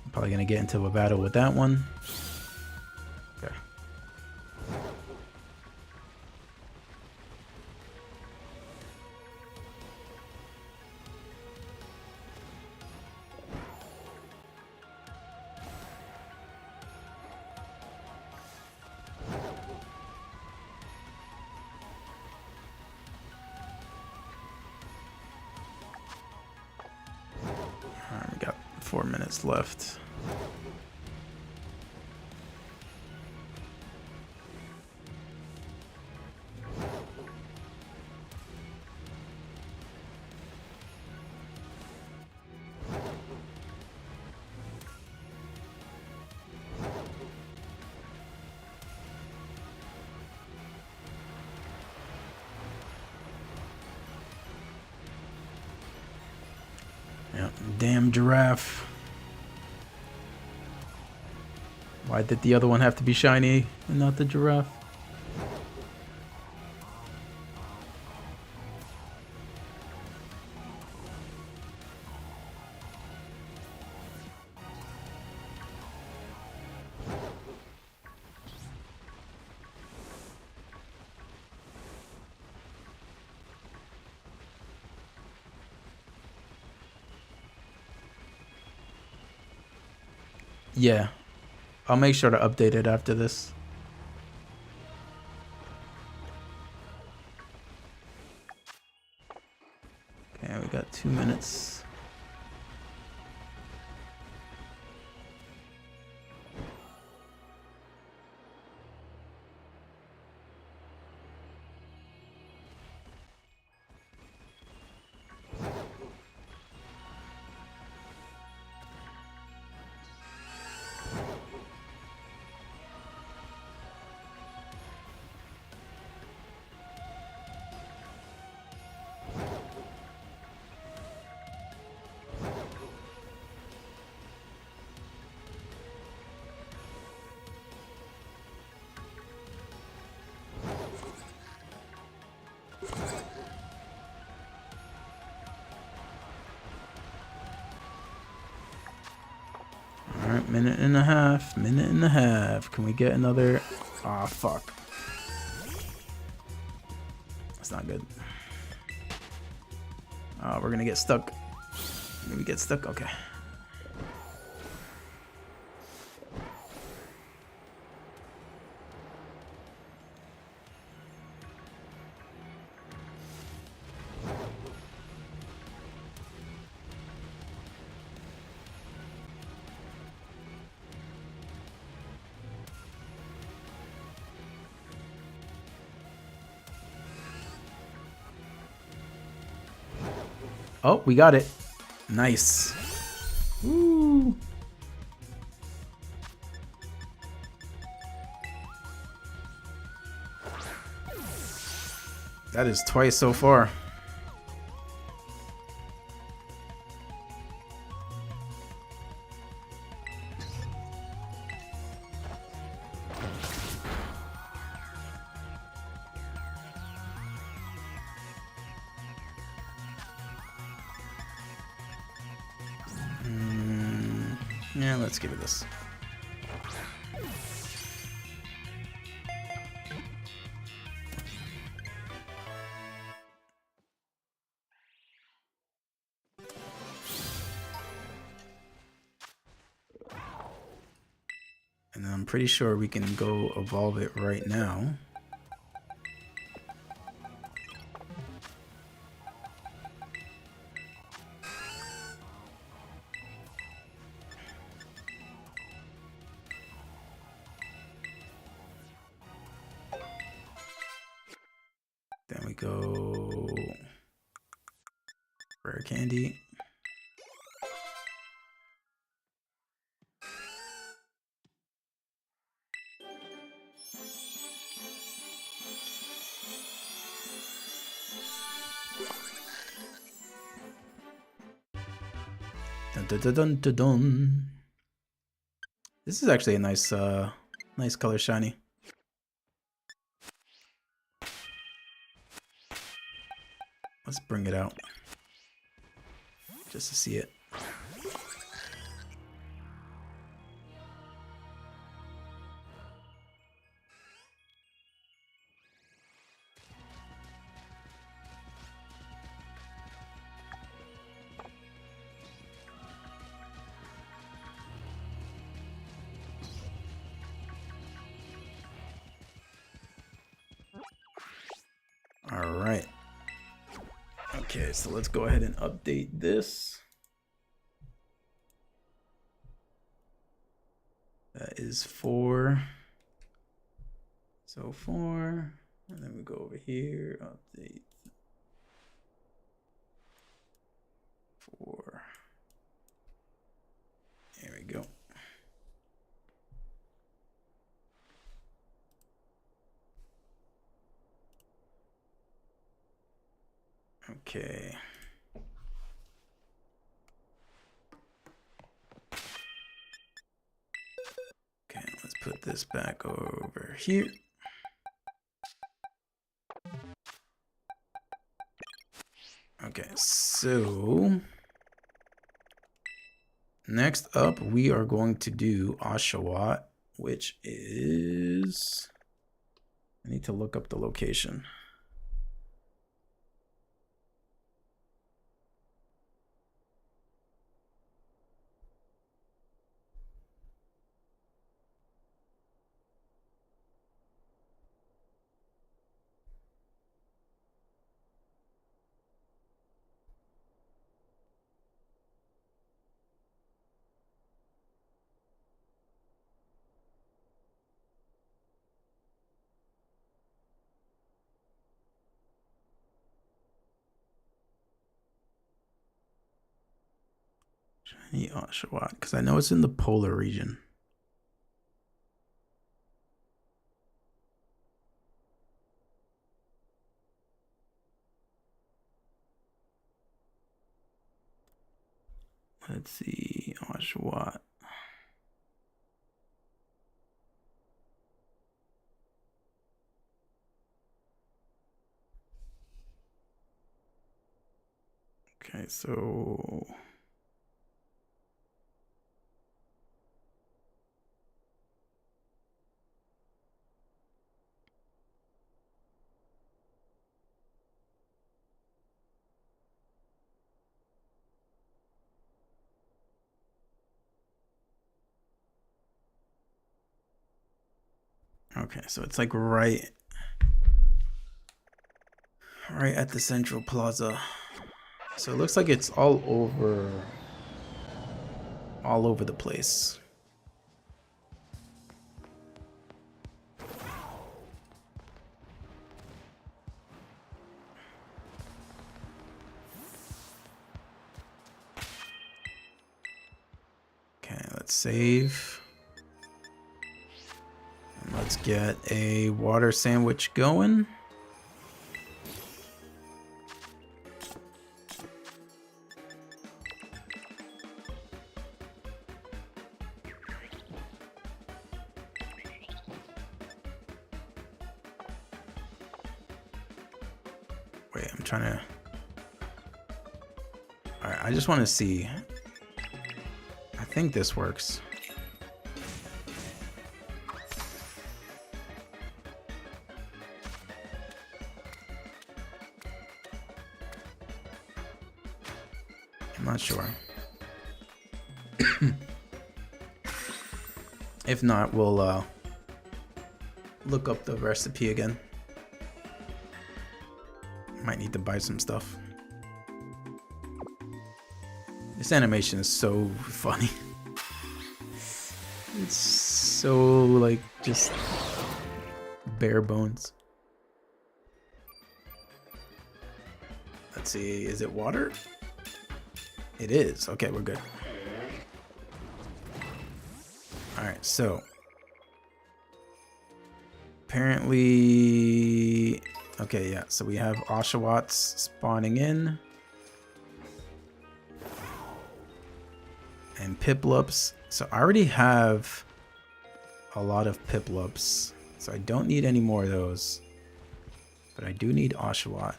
Speaker 1: I'm probably gonna get into a battle with that one. Okay. Alright, we got 4 minutes left. damn giraffe. Why did the other one have to be shiny and not the giraffe? Yeah, I'll make sure to update it after this. Okay, we got 2 minutes. Alright, minute and a half. Can we get another? Aw, fuck. That's not good. Oh, we're gonna get stuck. Maybe get stuck? Okay. Oh, we got it. Nice. Woo. That is twice so far. Yeah, let's give it this. And I'm pretty sure we can go evolve it right now. Then we go rare candy. Dun, dun, dun, dun, dun, dun. This is actually a nice, nice color shiny. Let's bring it out just to see it. All right. Okay, so let's go ahead and update this. That is 4. So 4. And then we go over here, update 4. There we go. Okay. this back over here. Okay, so next up we are going to do Oshawott, which is, I need to look up the location. Shiny Oshawott, because I know it's in the polar region. Let's see, Oshawott. Okay, so okay, so it's like right at the Central Plaza. So it looks like it's all over the place. Okay, let's save. And let's get a water sandwich going. Wait, I'm trying to... Alright, I just want to see. I think this works. I'm not sure. If not, we'll look up the recipe again. Might need to buy some stuff. This animation is so funny. It's so like just bare bones. Let's see, is it water? It is. Okay, we're good. Alright, so apparently, okay, yeah, so we have Oshawotts spawning in. And Piplups. So I already have a lot of Piplups, so I don't need any more of those. But I do need Oshawott.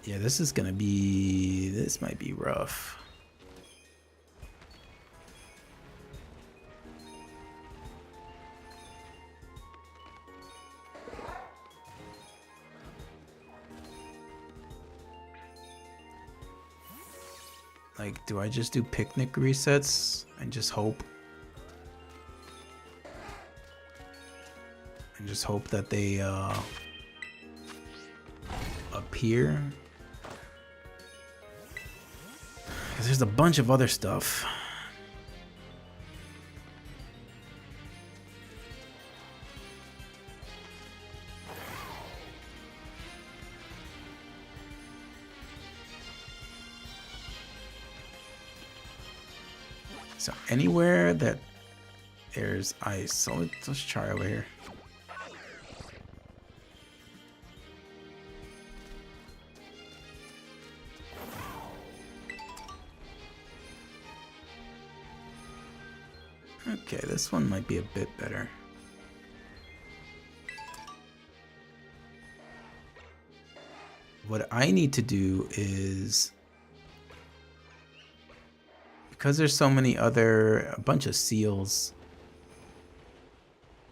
Speaker 1: Yeah, this is gonna be... this might be rough. Like, do I just do picnic resets and just hope? And just hope that they appear? Because there's a bunch of other stuff. So anywhere that there's ice, so let's try over here. Okay, this one might be a bit better. What I need to do is, because there's so many a bunch of seals,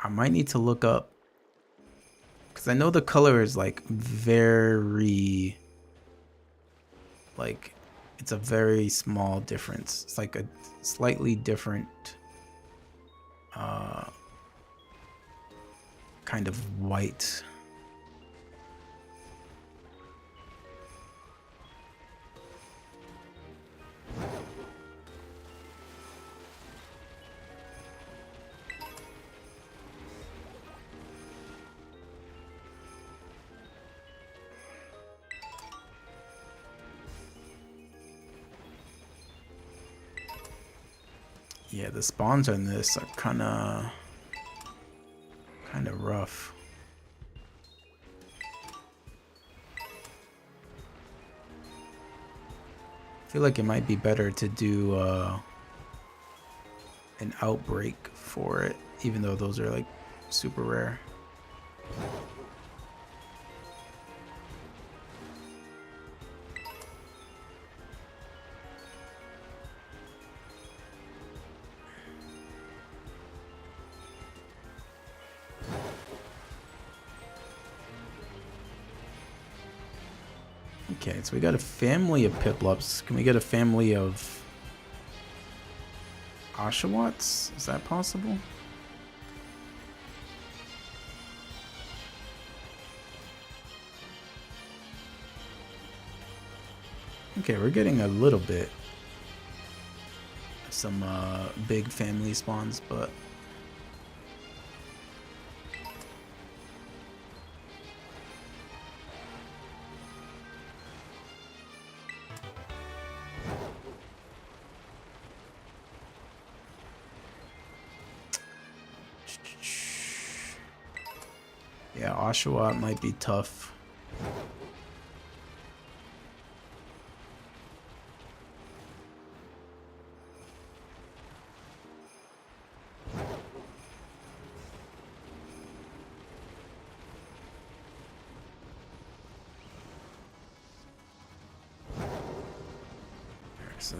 Speaker 1: I might need to look up, because I know the color is like very, like, it's a very small difference. It's like a slightly different kind of white. Yeah, the spawns on this are kind of rough. I feel like it might be better to do an outbreak for it, even though those are like super rare. Okay, so we got a family of Piplups. Can we get a family of Oshawotts? Is that possible? Okay, we're getting a little bit of some big family spawns, but yeah, Oshawott might be tough. So,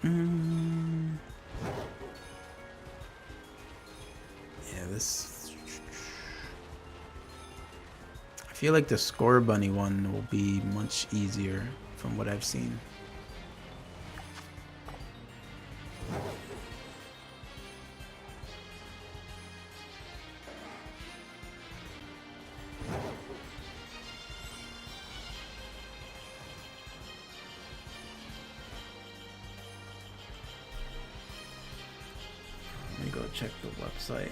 Speaker 1: yeah, this. I feel like the Score Bunny one will be much easier from what I've seen. Let me go check the website.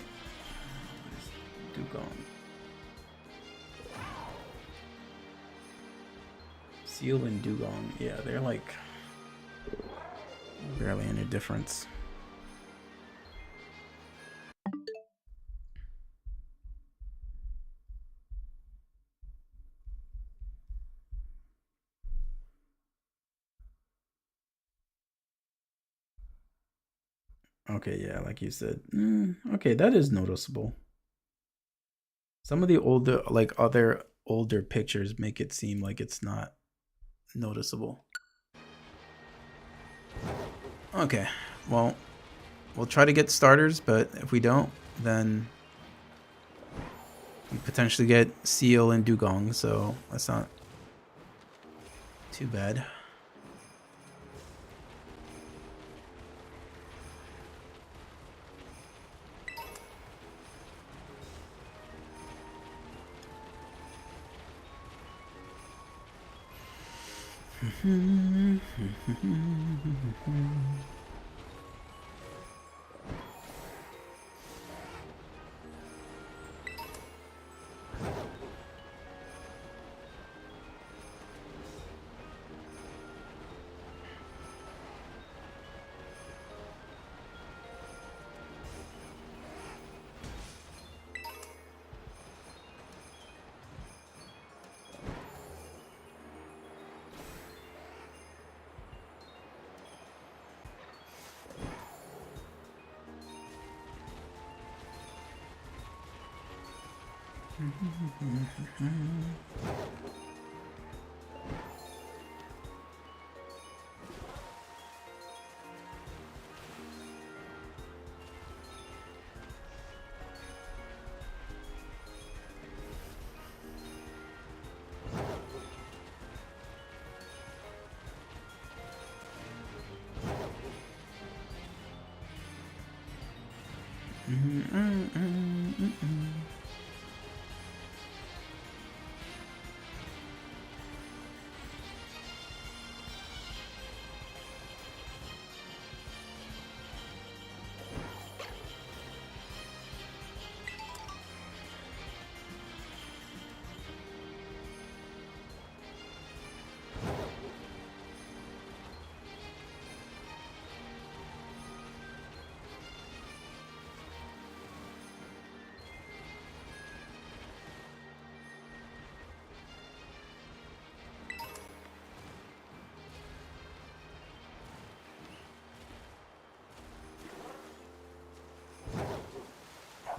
Speaker 1: Dugong. Seal and Dugong, yeah, they're like barely any difference. Okay, yeah, like you said. Okay, that is noticeable. Some of the older, like other older pictures make it seem like it's not noticeable. Okay, well, we'll try to get starters, but if we don't, then We potentially get Seal and Dugong, so that's not too bad.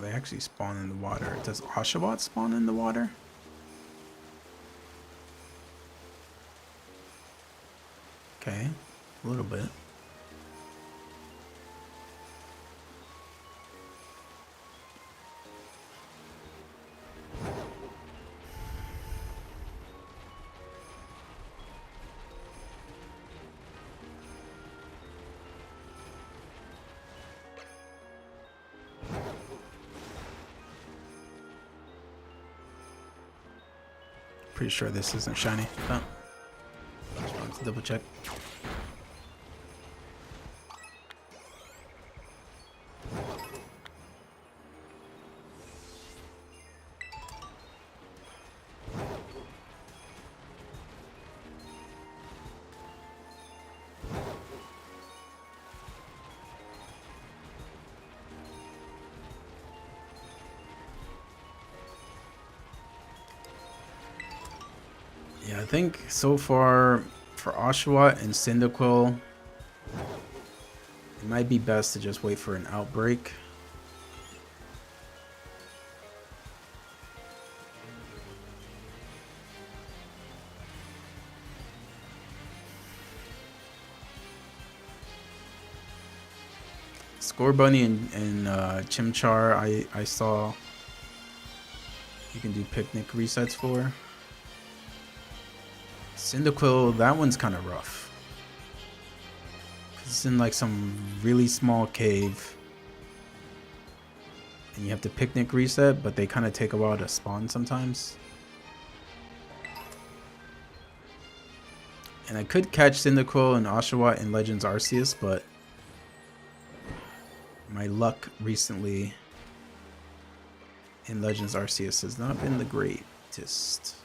Speaker 1: They actually spawn in the water. Does Oshawott spawn in the water? Okay, a little bit. Pretty sure this isn't shiny. Oh. Just wanted to double check. Yeah, I think so far for Oshawott and Cyndaquil, it might be best to just wait for an outbreak. Scorbunny and Chimchar, I saw you can do picnic resets for. Cyndaquil, that one's kind of rough. It's in like some really small cave. And you have to picnic reset, but they kind of take a while to spawn sometimes. And I could catch Cyndaquil and Oshawott in Legends Arceus, but my luck recently in Legends Arceus has not been the greatest.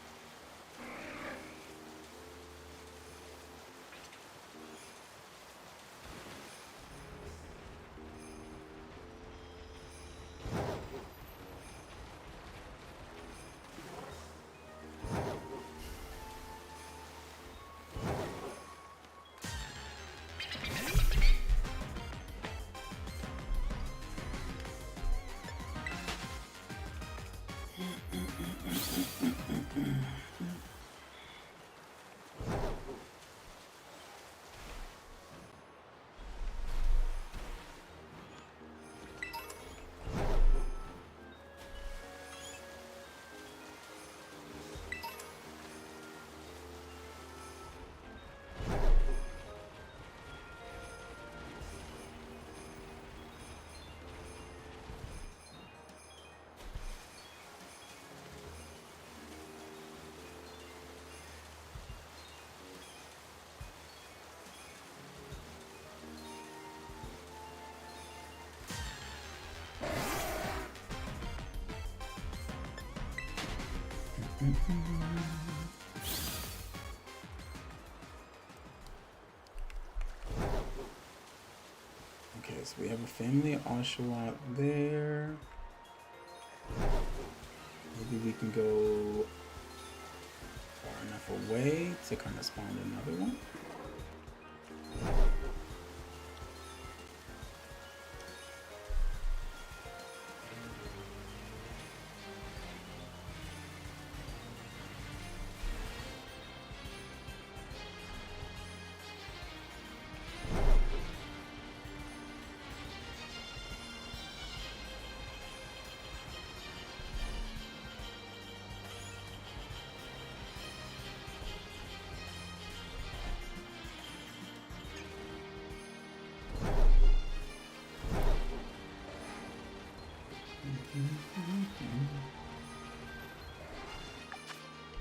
Speaker 1: Okay, so we have a family Oshawott there. Maybe we can go far enough away to kind of spawn another one.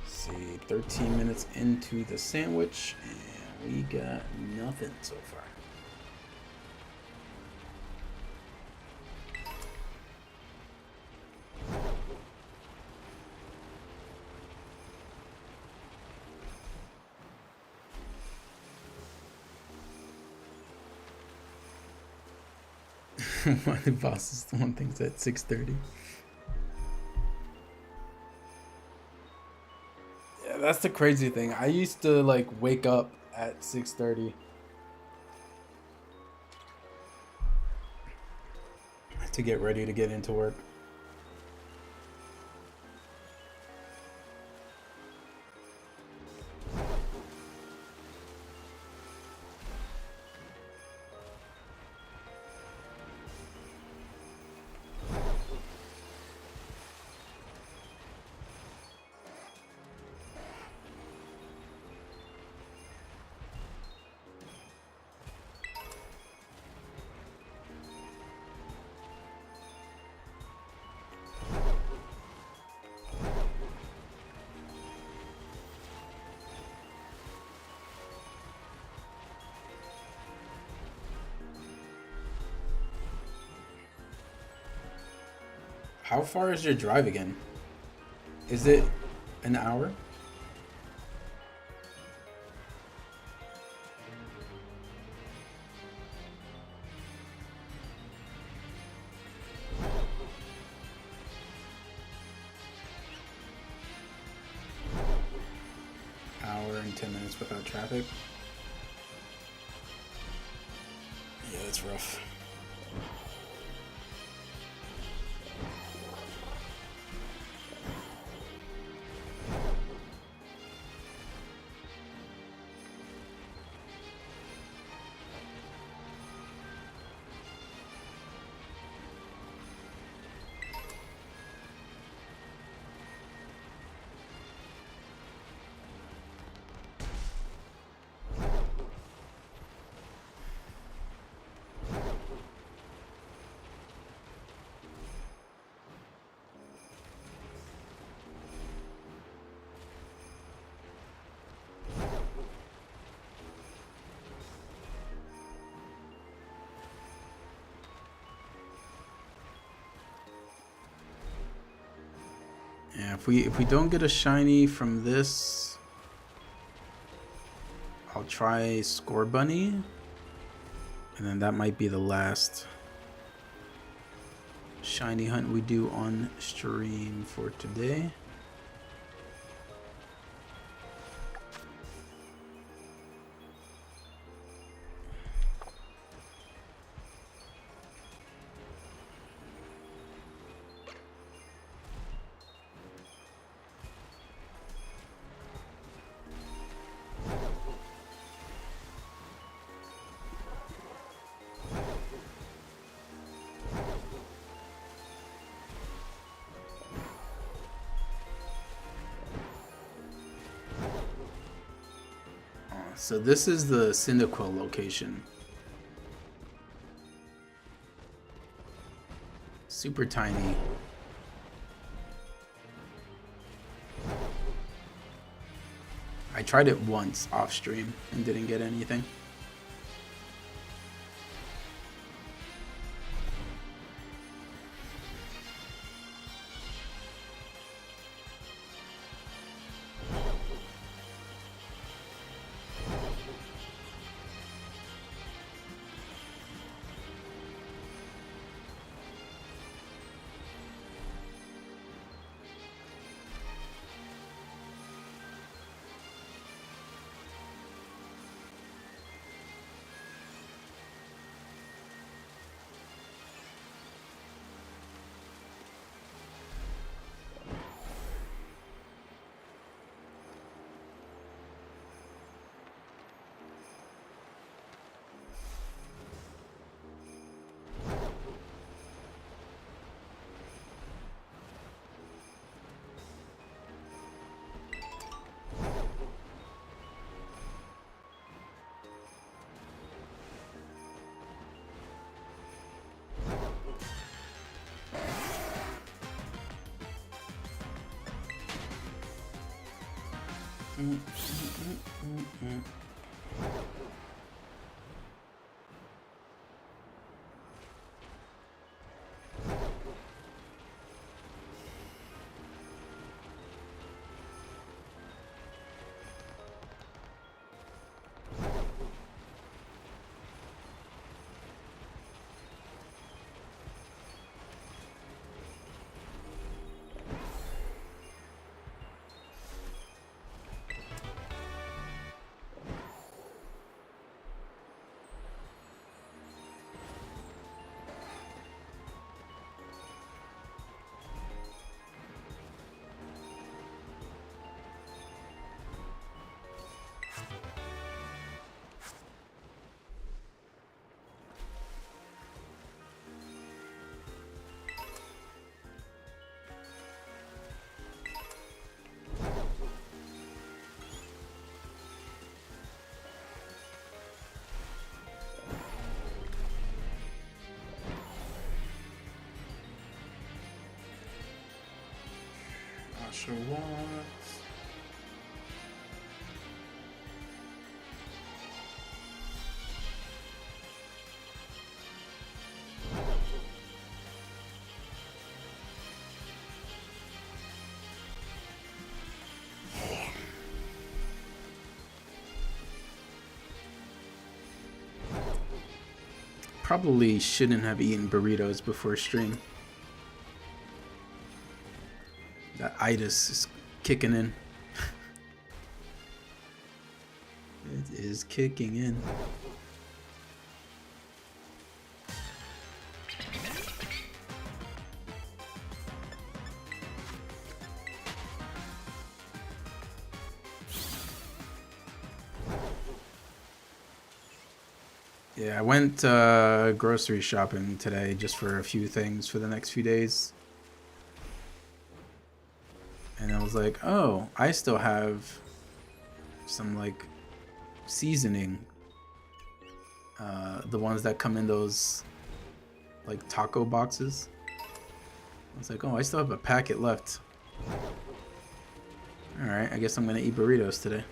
Speaker 1: See, 13 minutes into the sandwich, and we got nothing so far. Why the boss is the one thing's at 6:30. Yeah, that's the crazy thing. I used to like wake up at 6:30 to get ready to get into work. How far is your drive again? Is it an hour? Hour and 10 minutes without traffic? Yeah, that's rough. Yeah, if we don't get a shiny from this, I'll try Score Bunny, and then that might be the last shiny hunt we do on stream for today. So this is the Cyndaquil location. Super tiny. I tried it once off stream and didn't get anything. Sure was. Probably shouldn't have eaten burritos before stream. That itis is kicking in. It is kicking in. Yeah, I went grocery shopping today just for a few things for the next few days. And I was like, oh, I still have some like seasoning. The ones that come in those like taco boxes. I was like, oh, I still have a packet left. Alright, I guess I'm gonna eat burritos today.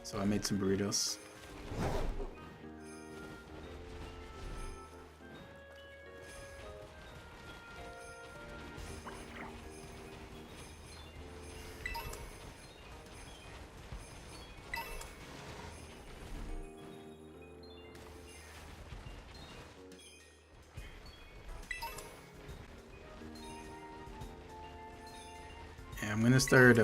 Speaker 1: So I made some burritos. Yeah, I'm gonna start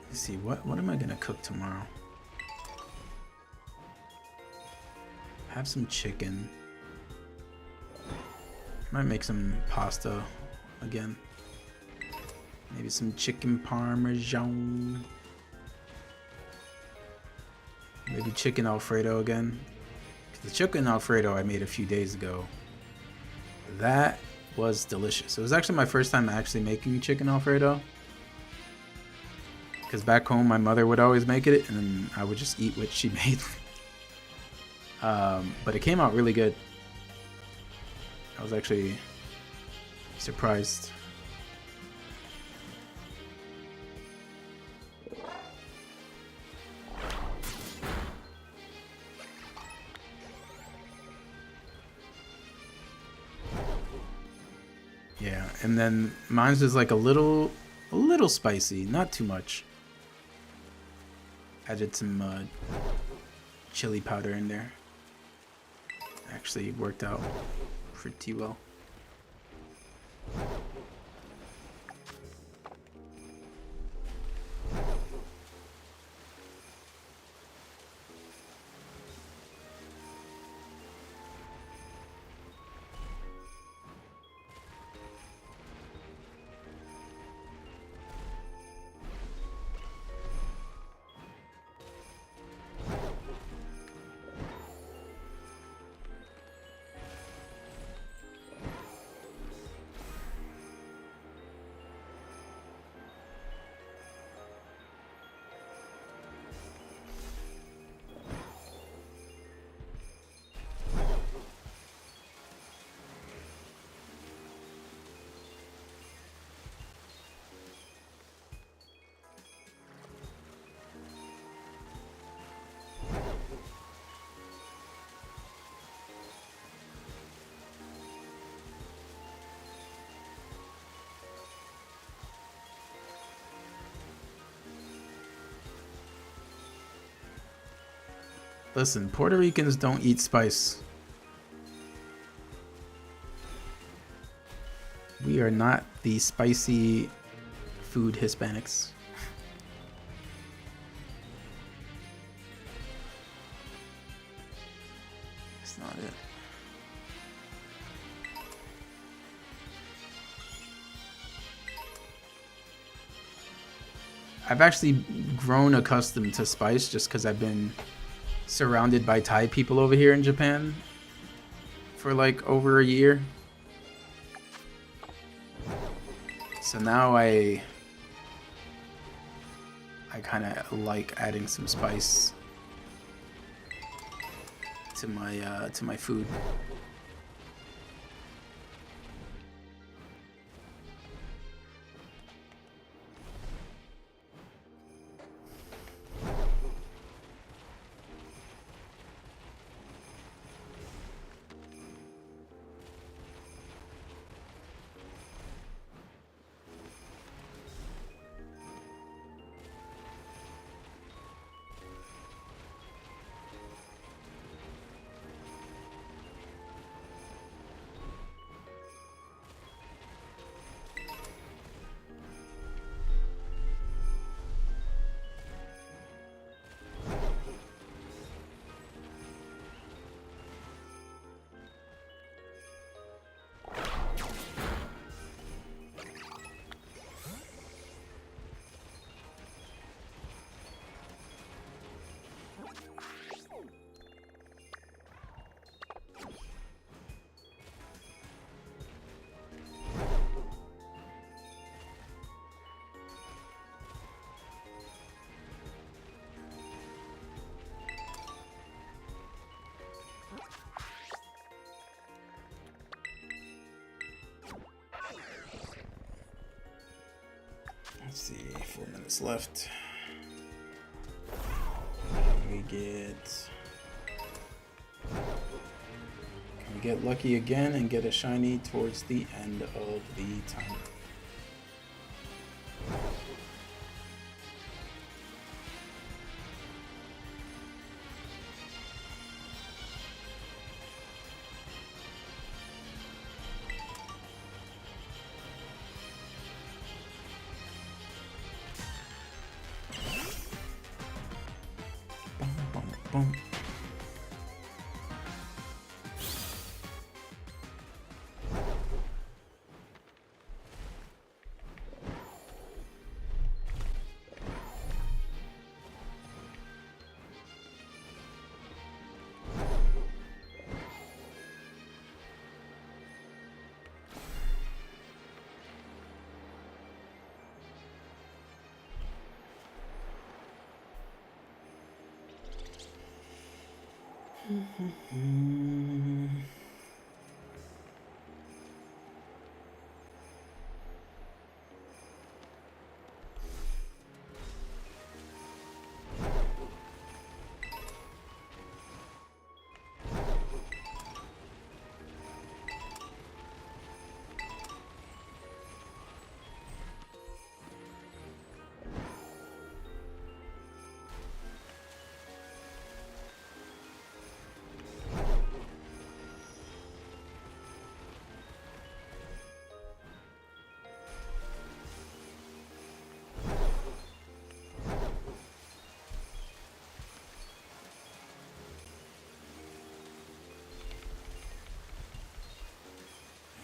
Speaker 1: let's see, what am I gonna cook tomorrow? Have some chicken. Might make some pasta again. Maybe some chicken parmesan. Maybe chicken Alfredo again. The chicken Alfredo I made a few days ago, that was delicious. It was actually my first time actually making chicken Alfredo. Because back home, my mother would always make it, and then I would just eat what she made. But it came out really good. I was actually surprised. Yeah, and then mine's was like a little spicy, not too much. Added some chili powder in there. Actually worked out pretty well. Listen, Puerto Ricans don't eat spice. We are not the spicy food Hispanics. That's not it. I've actually grown accustomed to spice just because I've been surrounded by Thai people over here in Japan for like over a year. So now I kind of like adding some spice to my food. Let's see, 4 minutes left. Can we get lucky again and get a shiny towards the end of the timer? Boom.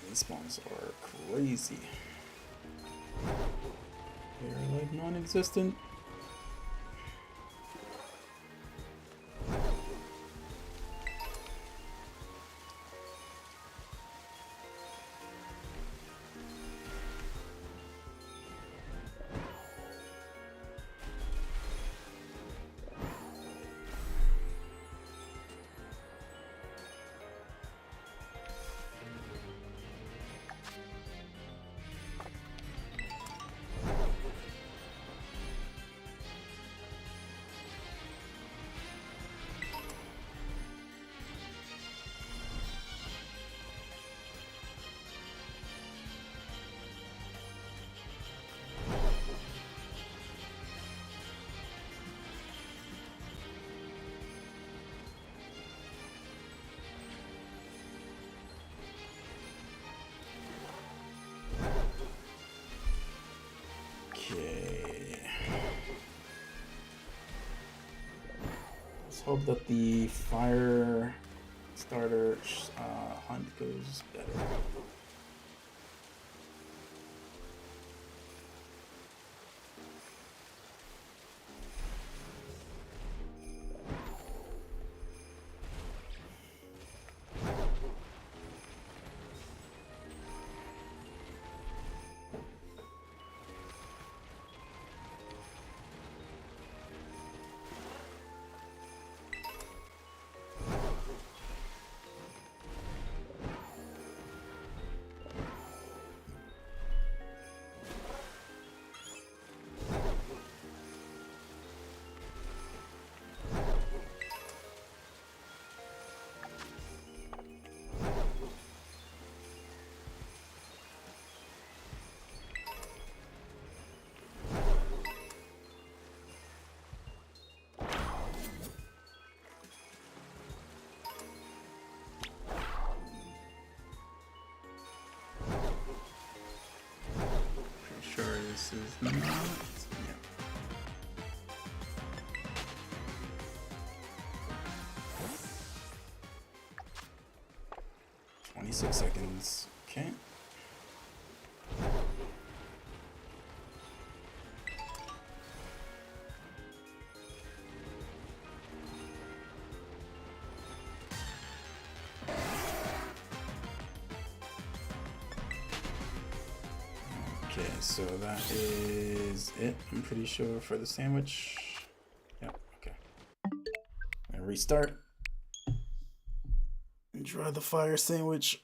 Speaker 1: These spawns are crazy. They're like non-existent. Let's hope that the fire starter hunt goes better. This is not. Yeah. "26 seconds. Okay. Okay, so that is it, I'm pretty sure, for the sandwich. Yep, okay. And restart. And try the fire sandwich.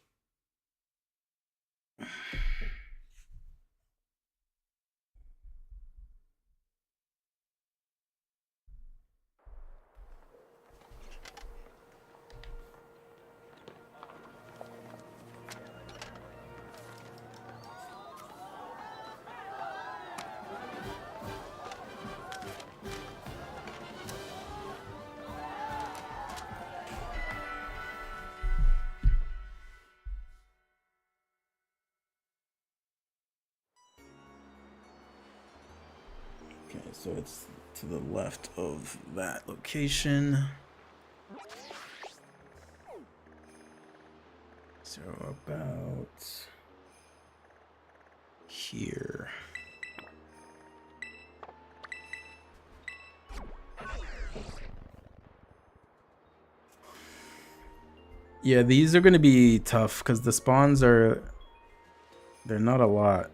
Speaker 1: Okay, so it's to the left of that location. So about here. Yeah, these are going to be tough because the spawns they're not a lot.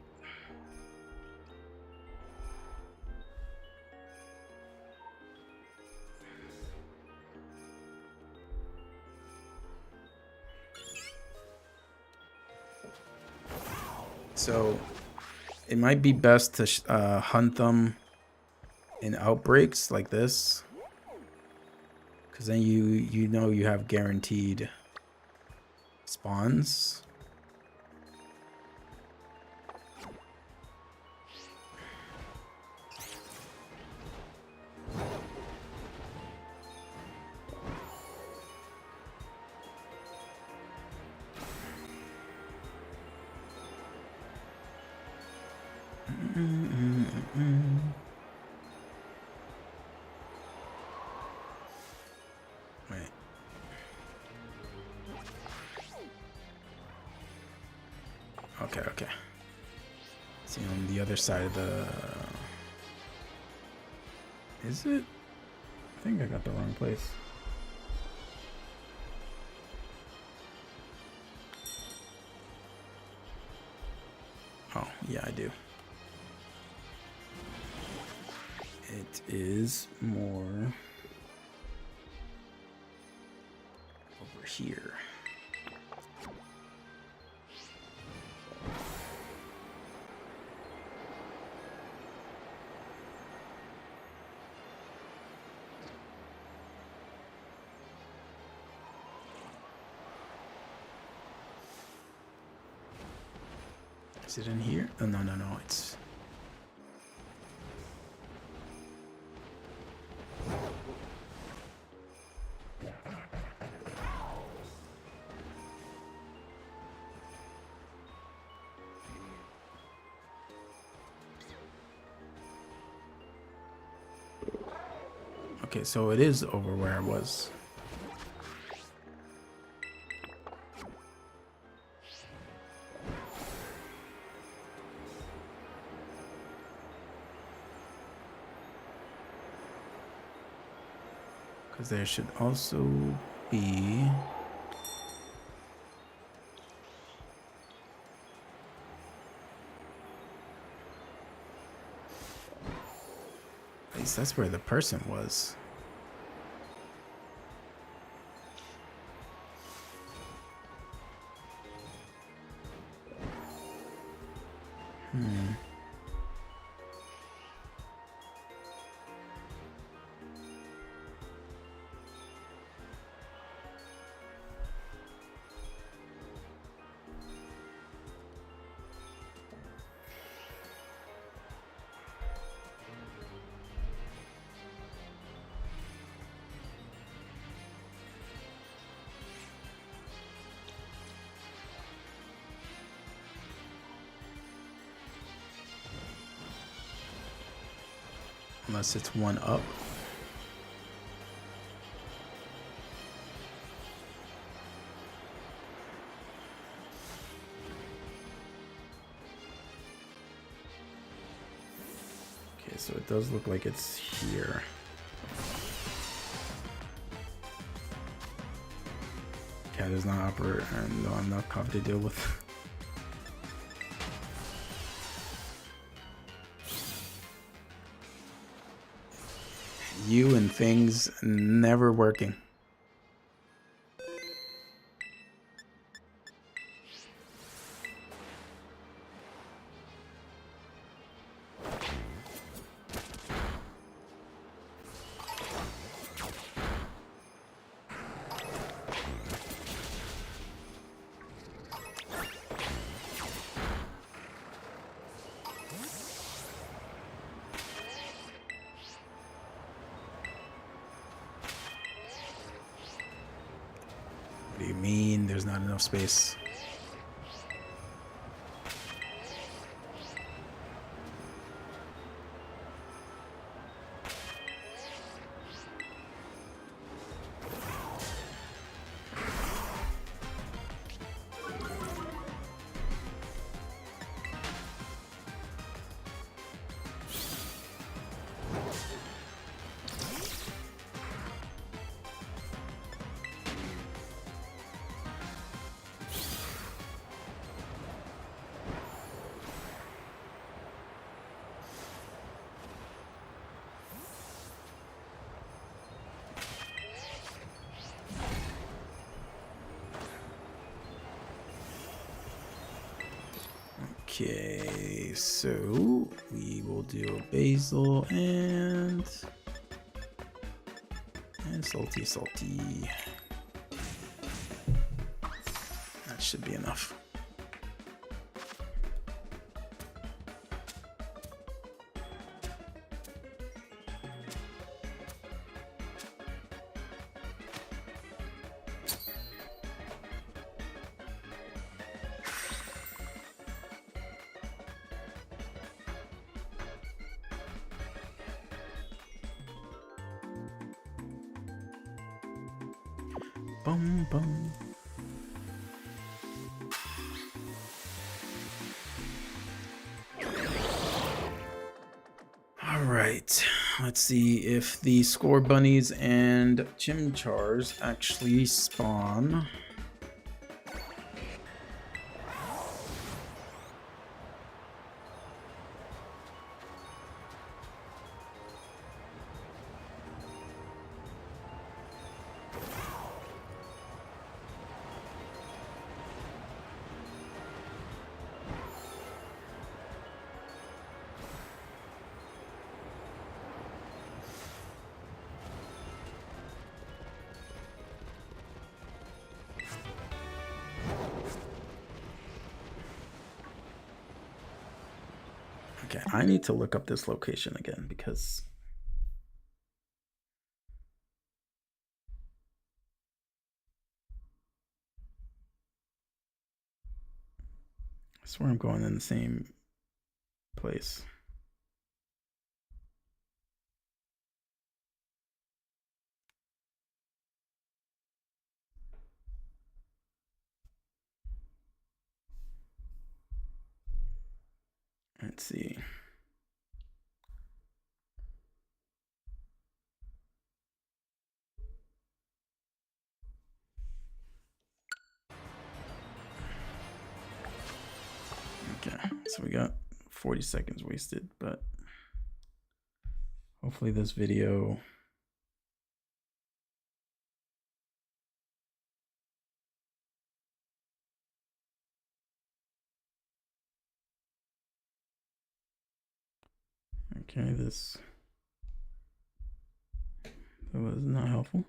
Speaker 1: So it might be best to hunt them in outbreaks like this, because then you know you have guaranteed spawns. Wait. Okay. See, on the other side of the... Is it? I think I got the wrong place. Oh, yeah, I do. It is more over here. Is it in here? Oh, no, it's... Okay, so it is over where I was. Because there should also be... At least that's where the person was. Unless it's one up. Okay, so it does look like it's here. Cat is not operator, and no, I'm not copy to deal with. You and things never working. What do you mean there's not enough space? Okay, so we will do a basil and salty. That should be enough. Bum bum. All right, let's see if the score bunnies and chimchars actually spawn. Okay, I need to look up this location again because I swear I'm going in the same place. Let's see. Okay, so we got 40 seconds wasted, but hopefully this video okay, this was not helpful.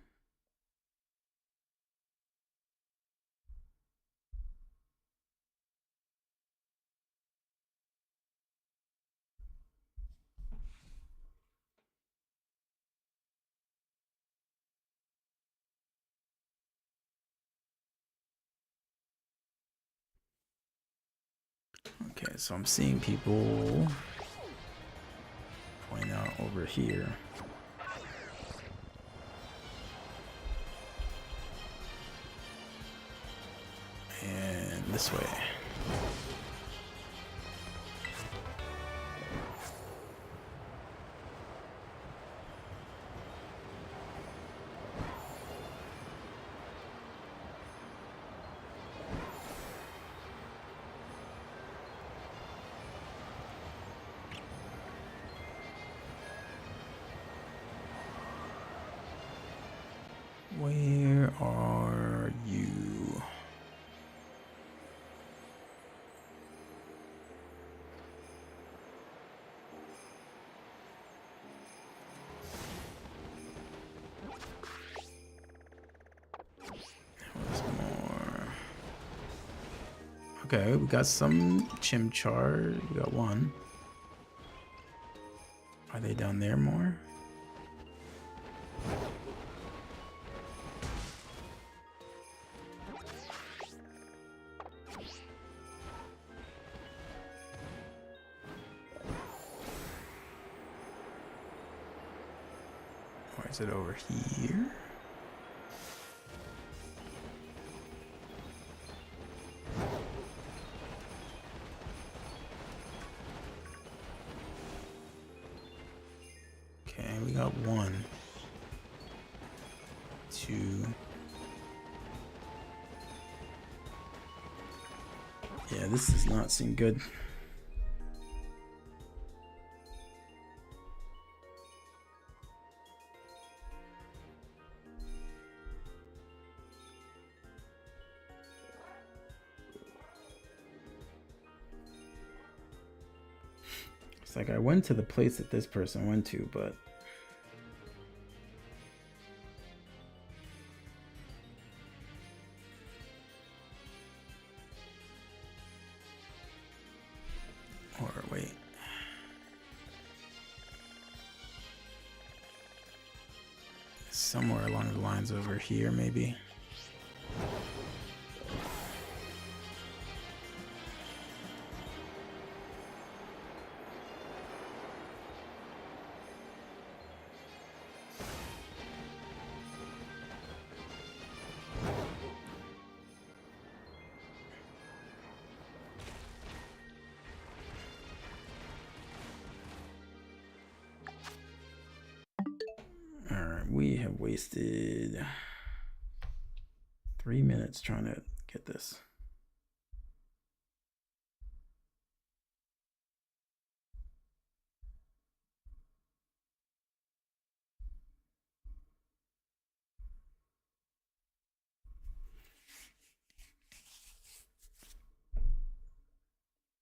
Speaker 1: Okay, so I'm seeing people point out over here. And this way. Where are you? What's more? Okay, we got some Chimchar. We got one. Are they down there more? Or is it over here? Okay, we got 1, 2. Yeah, this does not seem good. It's like I went to the place that this person went to, but or wait. Somewhere along the lines over here, maybe. We have wasted 3 minutes trying to get this.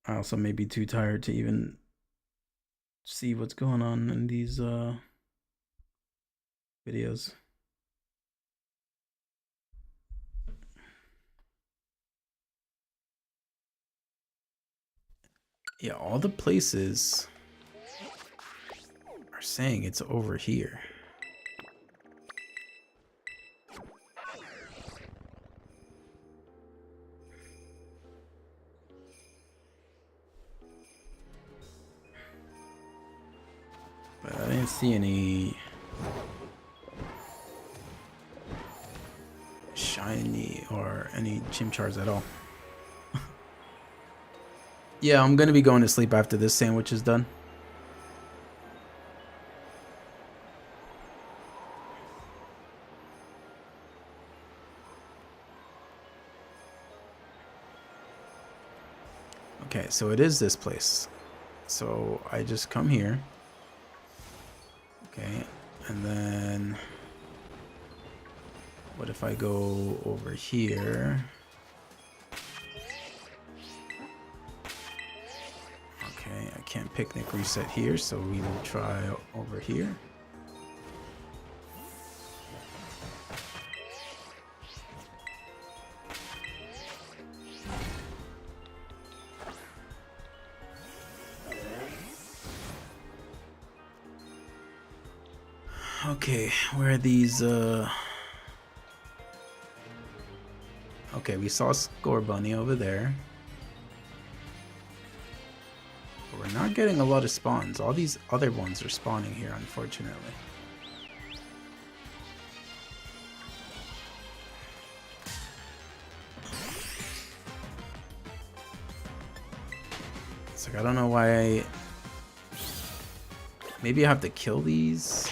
Speaker 1: I also may be too tired to even see what's going on in these videos. Yeah, all the places are saying it's over here. But I didn't see any shiny or any Chimchars at all. Yeah, I'm gonna be going to sleep after this sandwich is done. Okay, so it is this place. So I just come here. Okay, and then what if I go over here? Okay, I can't picnic reset here, so we will try over here. Okay, where are these, Okay, we saw Score Bunny over there. But we're not getting a lot of spawns. All these other ones are spawning here, unfortunately. It's like, I don't know why Maybe I have to kill these?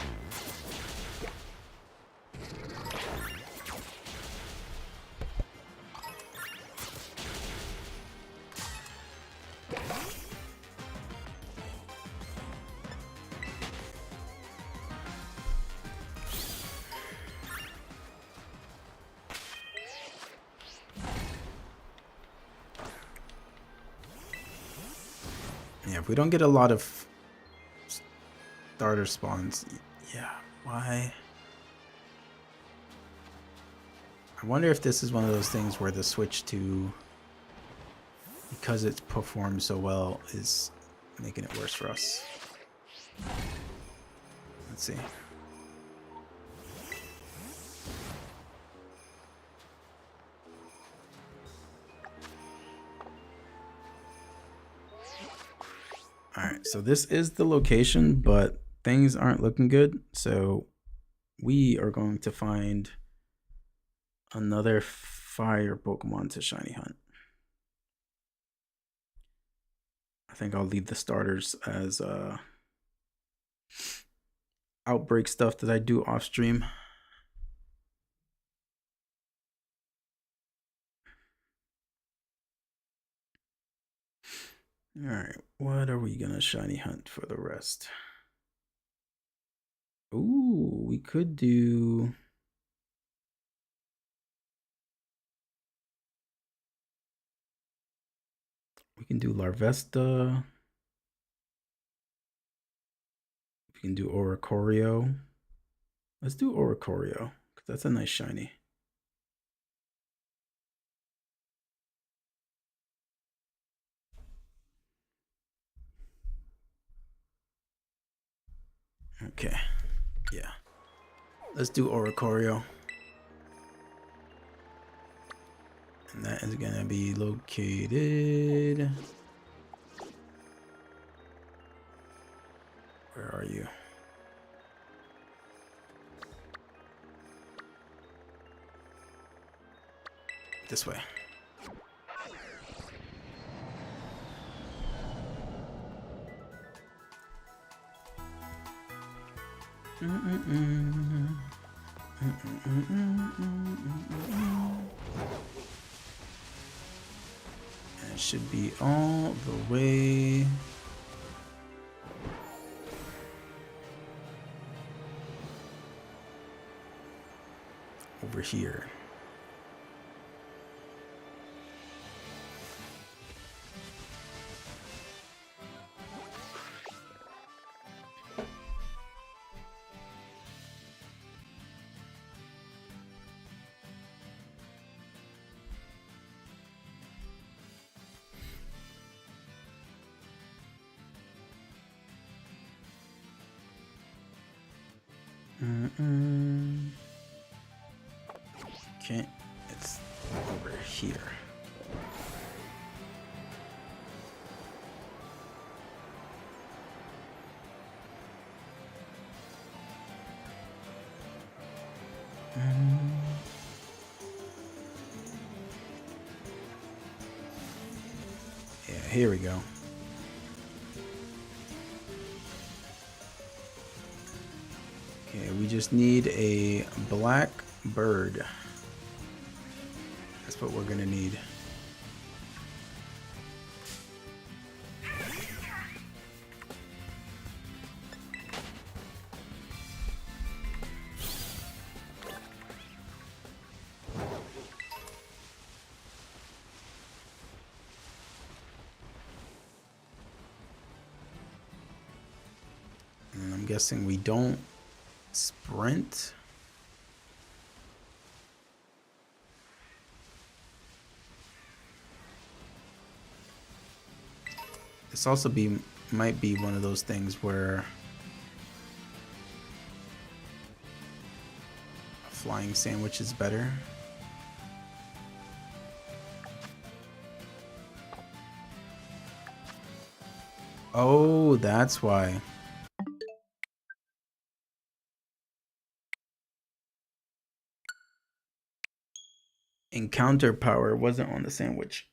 Speaker 1: Yeah, if we don't get a lot of starter spawns, yeah, why? I wonder if this is one of those things where the switch to, because it's performed so well, is making it worse for us. Let's see. Alright, so this is the location, but things aren't looking good. So we are going to find another fire Pokemon to shiny hunt. I think I'll leave the starters as outbreak stuff that I do off stream. All right, what are we gonna shiny hunt for the rest? Ooh, we could do. We can do Larvesta. We can do Oricorio. Let's do Oricorio, because that's a nice shiny. Okay, yeah. Let's do Oricorio. And that is gonna be located. Where are you? This way. And it should be all the way over here. Okay, it's over here. Yeah, Here we go. Okay, we just need a black bird. That's what we're gonna need. And I'm guessing we don't sprint. This also might be one of those things where a flying sandwich is better. Oh, that's why. Encounter power wasn't on the sandwich.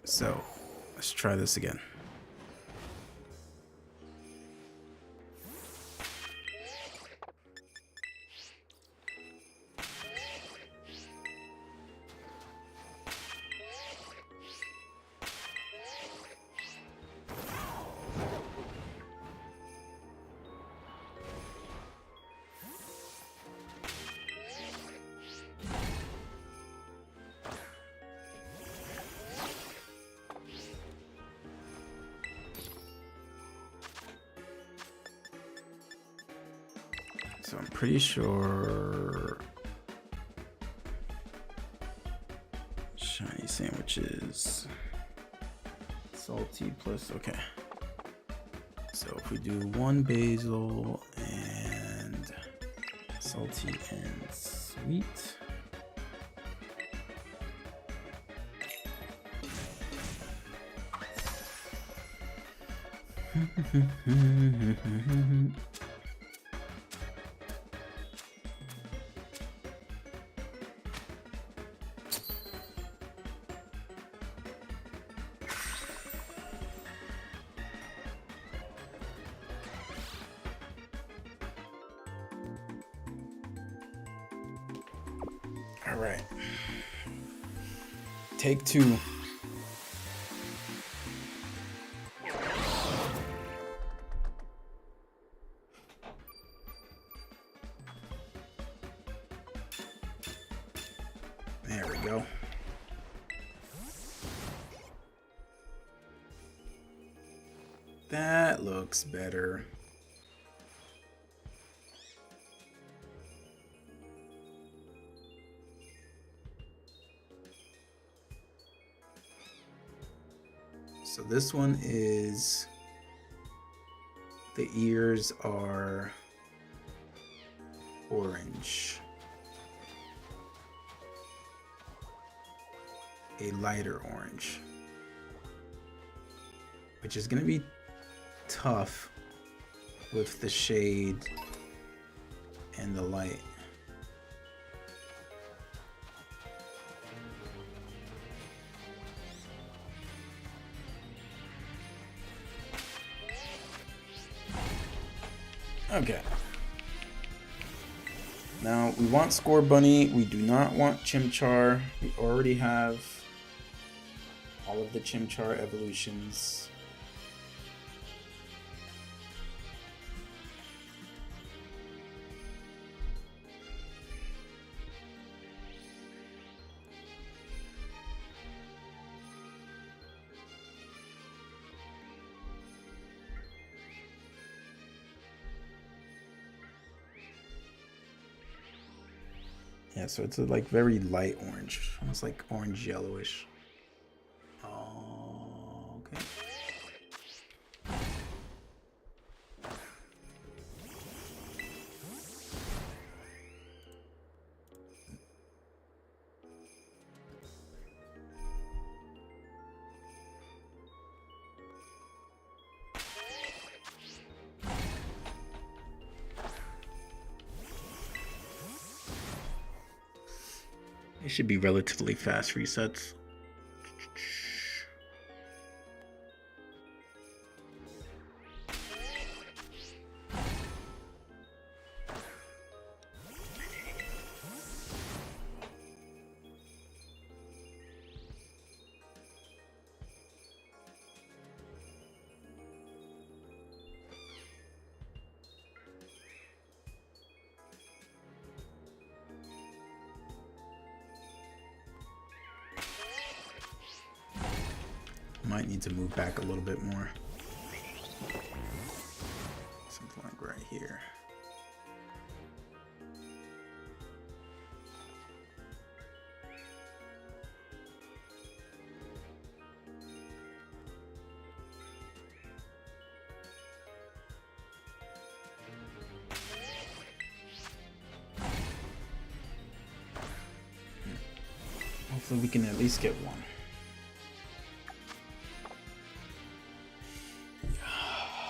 Speaker 1: So, let's try this again. So I'm pretty sure shiny sandwiches, salty plus, okay. So if we do one basil and salty and sweet. All right. Take two. There we go. That looks better. So this one is, the ears are orange. A lighter orange. Which is gonna be tough with the shade and the light. Okay. Now we want Score Bunny. We do not want Chimchar. We already have all of the Chimchar evolutions. Yeah, so it's a, like very light orange, almost like orange yellowish. Okay. should be relatively fast resets. Might need to move back a little bit more. Something like right here. Hopefully we can at least get one.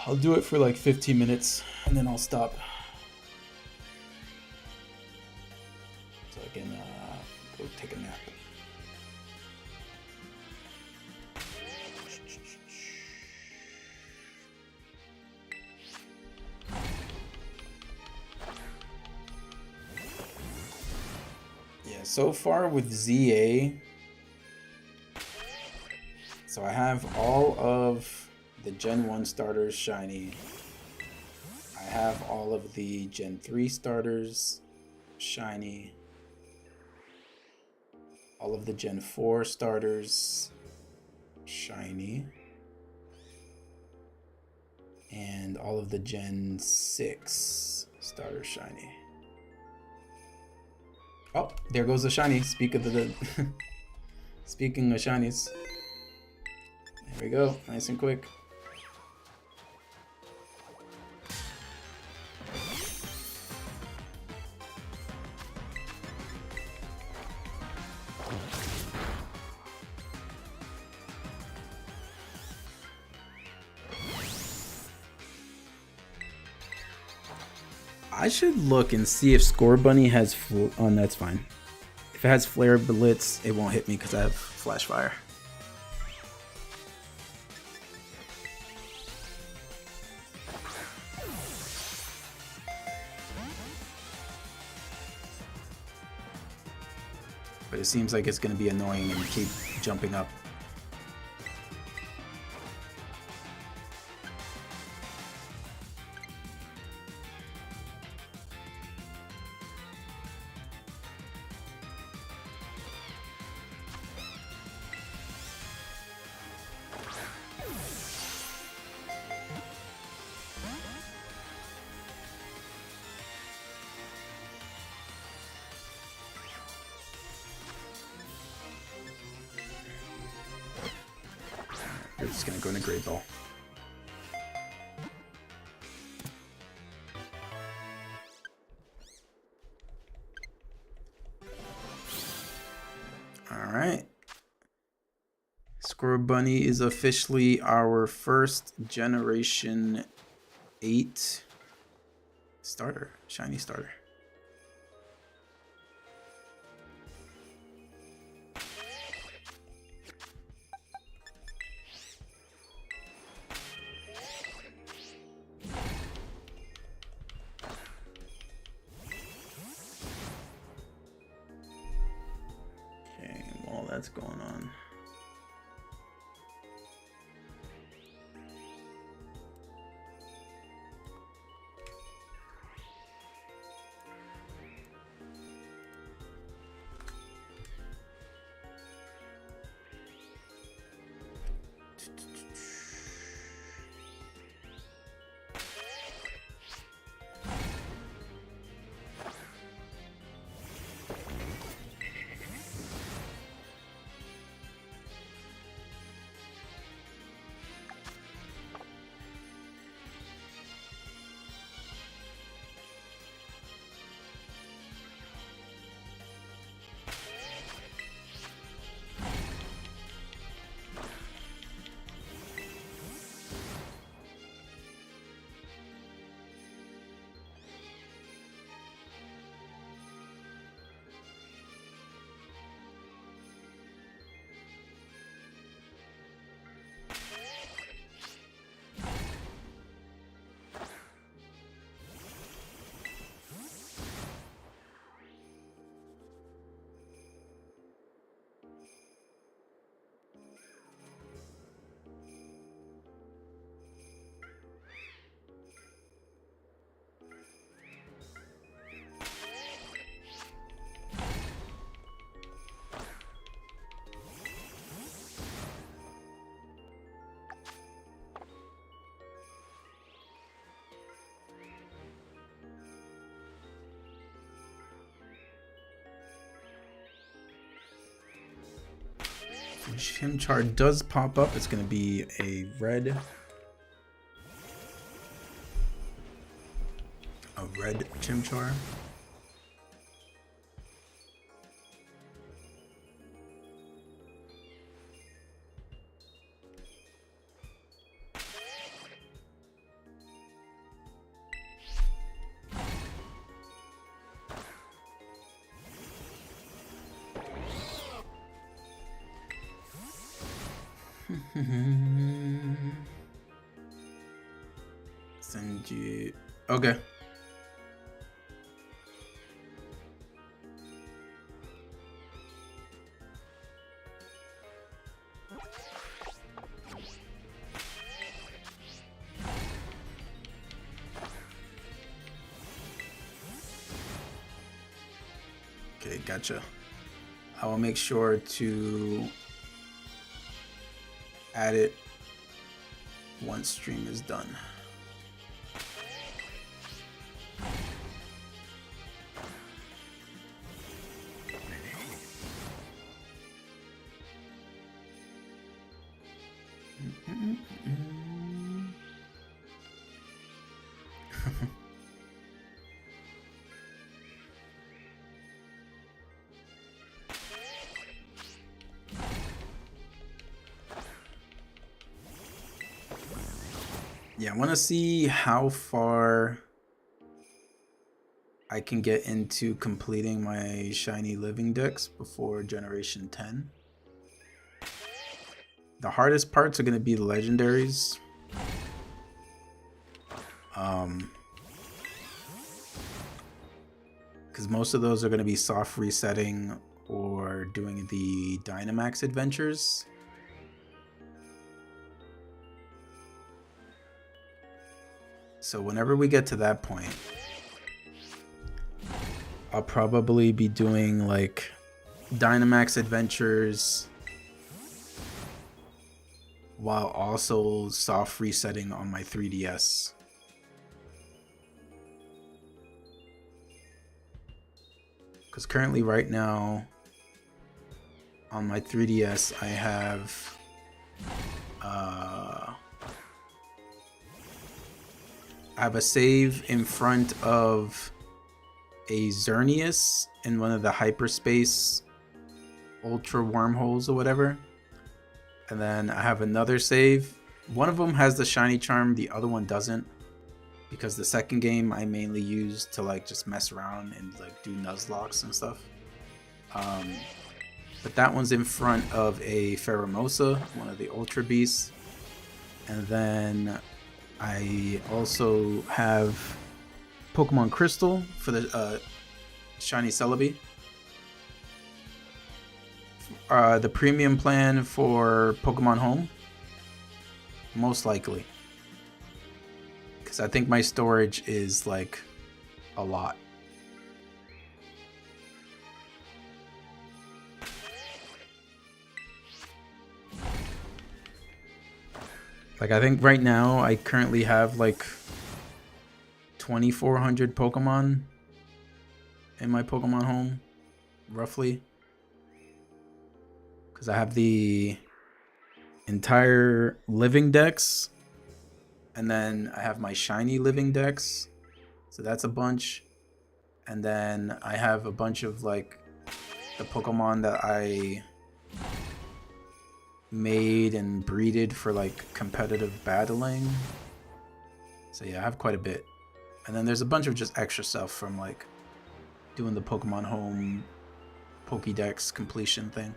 Speaker 1: I'll do it for like 15 minutes and then I'll stop. So I can go take a nap. Yeah, so far with ZA, so I have all of the Gen 1 starters shiny. I have all of the Gen 3 starters shiny. All of the Gen 4 starters shiny. And all of the Gen 6 starters shiny. Oh, there goes the shiny. Speaking of shinies. There we go, nice and quick. I should look and see if Score Bunny has oh, that's fine. If it has Flare Blitz, it won't hit me because I have Flash Fire. But it seems like it's going to be annoying and keep jumping up. We're just gonna go into Great Ball. Alright. Score Bunny is officially our first Generation 8 starter, shiny starter. That's going on. Chimchar does pop up. It's going to be a red Chimchar. Send you. Okay. Okay, gotcha. I will make sure to add it once stream is done. Yeah, I want to see how far I can get into completing my shiny living dex before generation 10. The hardest parts are going to be the legendaries. Because most of those are going to be soft resetting or doing the Dynamax adventures. So whenever we get to that point, I'll probably be doing like Dynamax adventures while also soft resetting on my 3DS. Because currently right now on my 3DS I have a save in front of a Xerneas in one of the hyperspace ultra wormholes or whatever. And then I have another save. One of them has the shiny charm, the other one doesn't. Because the second game I mainly use to like just mess around and like do Nuzlocks and stuff. But that one's in front of a Pheromosa, one of the Ultra Beasts. And then I also have Pokemon Crystal for the Shiny Celebi. The premium plan for Pokemon Home. Most likely. Because I think my storage is like a lot. Like I think right now I currently have like 2,400 Pokemon in my Pokemon Home, roughly. Because I have the entire living dex, and then I have my shiny living dex, so that's a bunch. And then I have a bunch of like the Pokemon that I made and breeded for like competitive battling. So yeah, I have quite a bit. And then there's a bunch of just extra stuff from like doing the Pokemon Home Pokédex completion thing.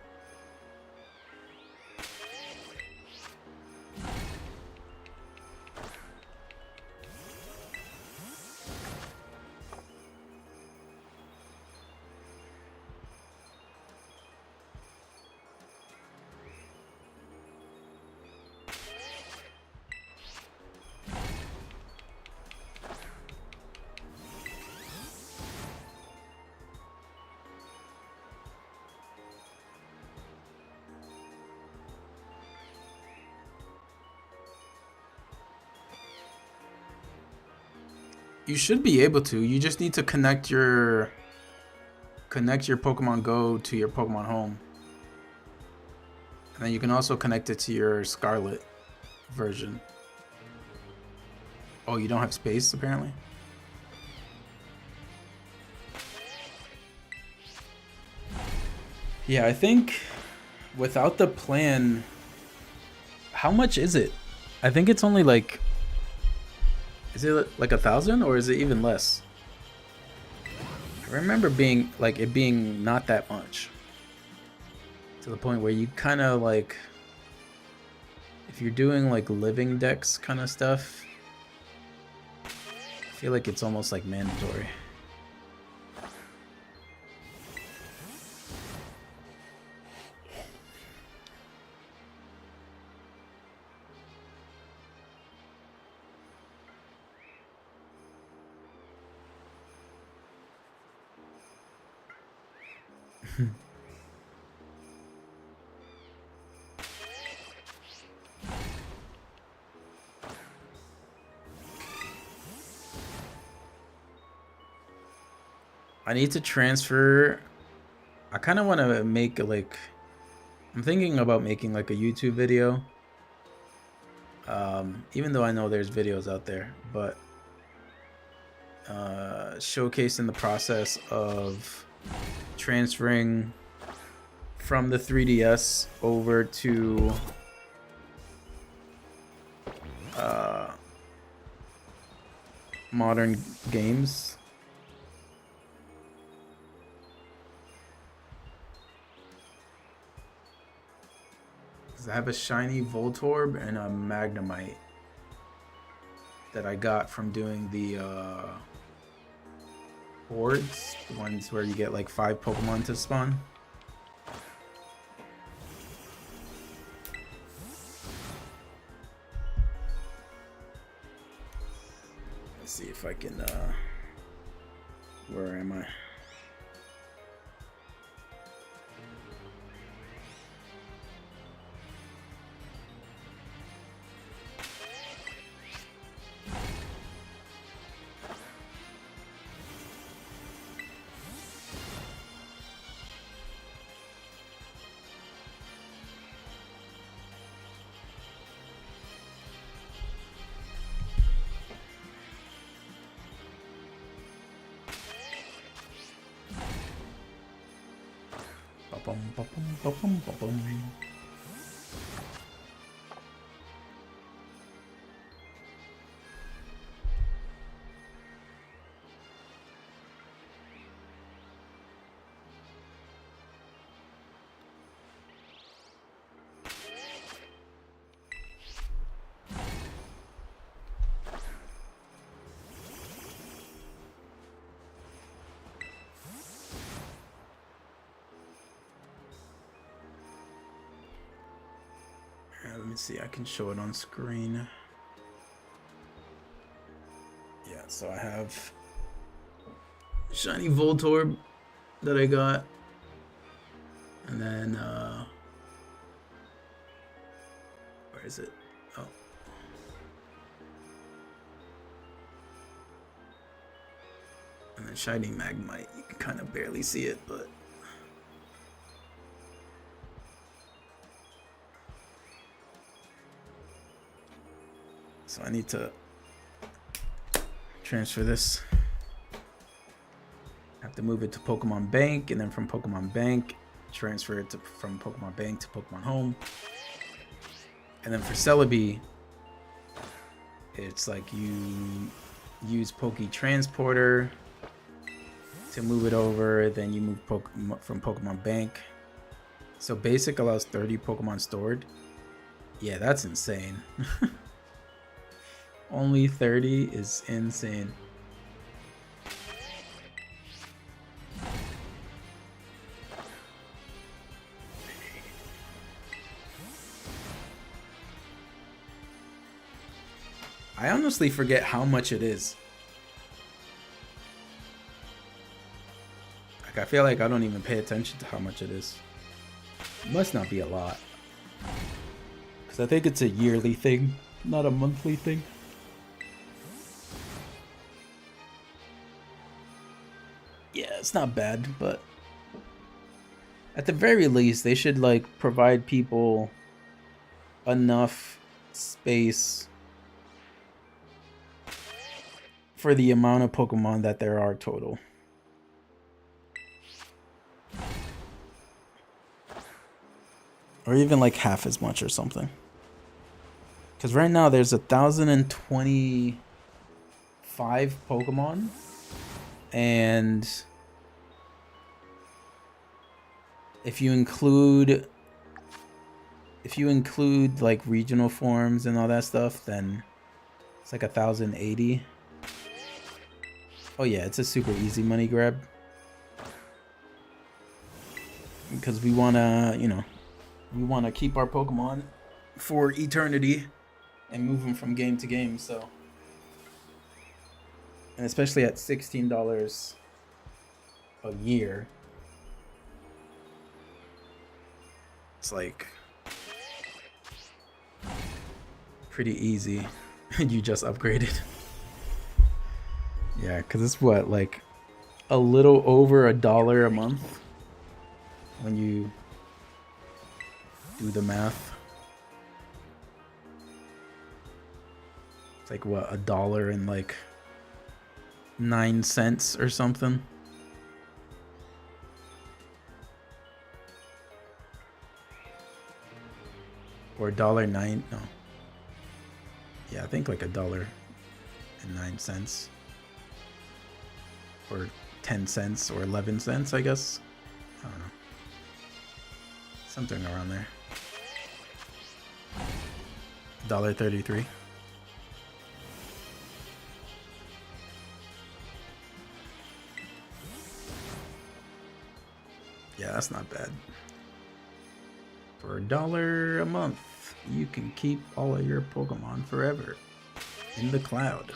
Speaker 1: You should be able to. You just need to connect your Pokemon Go to your Pokemon Home. And then you can also connect it to your Scarlet version. Oh, you don't have space apparently? Yeah, I think without the plan, how much is it? I think it's only like, is it like 1,000 or is it even less? I remember being like it being not that much, to the point where you kind of like, if you're doing like living decks kind of stuff, I feel like it's almost like mandatory. I need to transfer. I kind of want to make like, I'm thinking about making like a YouTube video. Even though I know there's videos out there, but showcasing the process of transferring from the 3DS over to modern games. I have a shiny Voltorb and a Magnemite that I got from doing the boards, the ones where you get like 5 Pokemon to spawn. Let's see if I can, where am I? Let me see, I can show it on screen. Yeah, so I have shiny Voltorb that I got. And then, where is it? Oh. And then shiny Magnemite. You can kind of barely see it, but so I need to transfer this. I have to move it to Pokemon Bank, and then from Pokemon Bank, transfer it from Pokemon Bank to Pokemon Home. And then for Celebi, it's like you use Poke Transporter to move it over, then you move from Pokemon Bank. So Basic allows 30 Pokemon stored. Yeah, that's insane. Only 30 is insane. I honestly forget how much it is. Like, I feel like I don't even pay attention to how much it is. It must not be a lot. Because I think it's a yearly thing, not a monthly thing. Yeah, it's not bad, but At the very least, they should like provide people enough space for the amount of Pokemon that there are total. Or even like half as much or something. Because right now there's 1,025 Pokemon. And if you include like regional forms and all that stuff, then it's like 1,080. Oh yeah, it's a super easy money grab. Because we wanna, you know, we wanna keep our Pokemon for eternity and move them from game to game, so. And especially at $16 a year. It's like pretty easy. You just upgraded. Yeah, because it's what, like a little over $1 a month when you do the math. It's like what, $1 and like 9 cents or something. Or $1.09. No. Yeah, I think like $1.09. Or 10 cents or 11 cents, I guess. I don't know. Something around there. $1.33. Yeah, that's not bad. For $1 a month, you can keep all of your Pokemon forever in the cloud.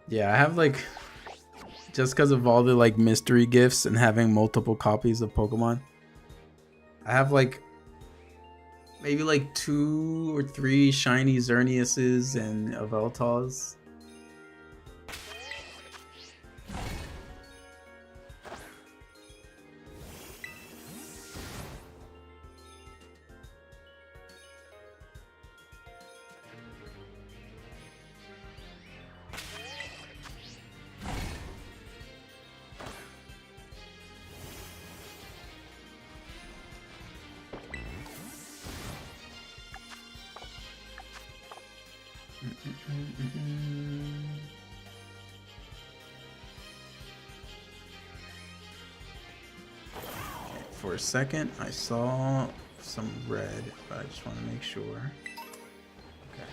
Speaker 1: Yeah, I have like, just because of all the like mystery gifts and having multiple copies of Pokemon, I have like maybe like 2 or 3 shiny Xerneases and Yveltals. For a second, I saw some red, but I just want to make sure. Okay.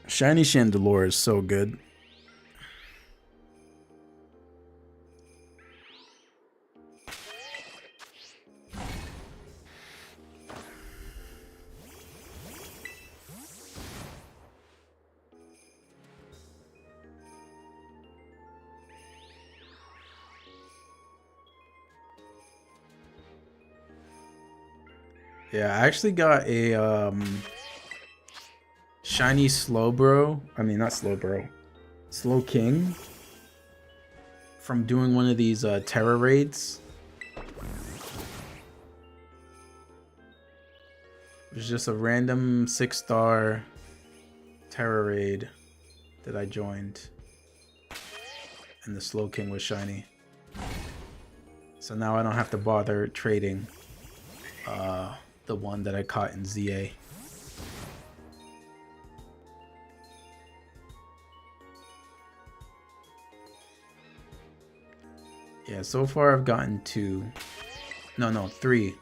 Speaker 1: Shiny Chandelure is so good. Yeah, I actually got a shiny Slowbro. I mean, not Slowbro. Slowking from doing one of these terror raids. It was just a random 6-star terror raid that I joined, and the Slow King was shiny. So now I don't have to bother trading the one that I caught in ZA. Yeah, so far I've gotten 2. No, 3.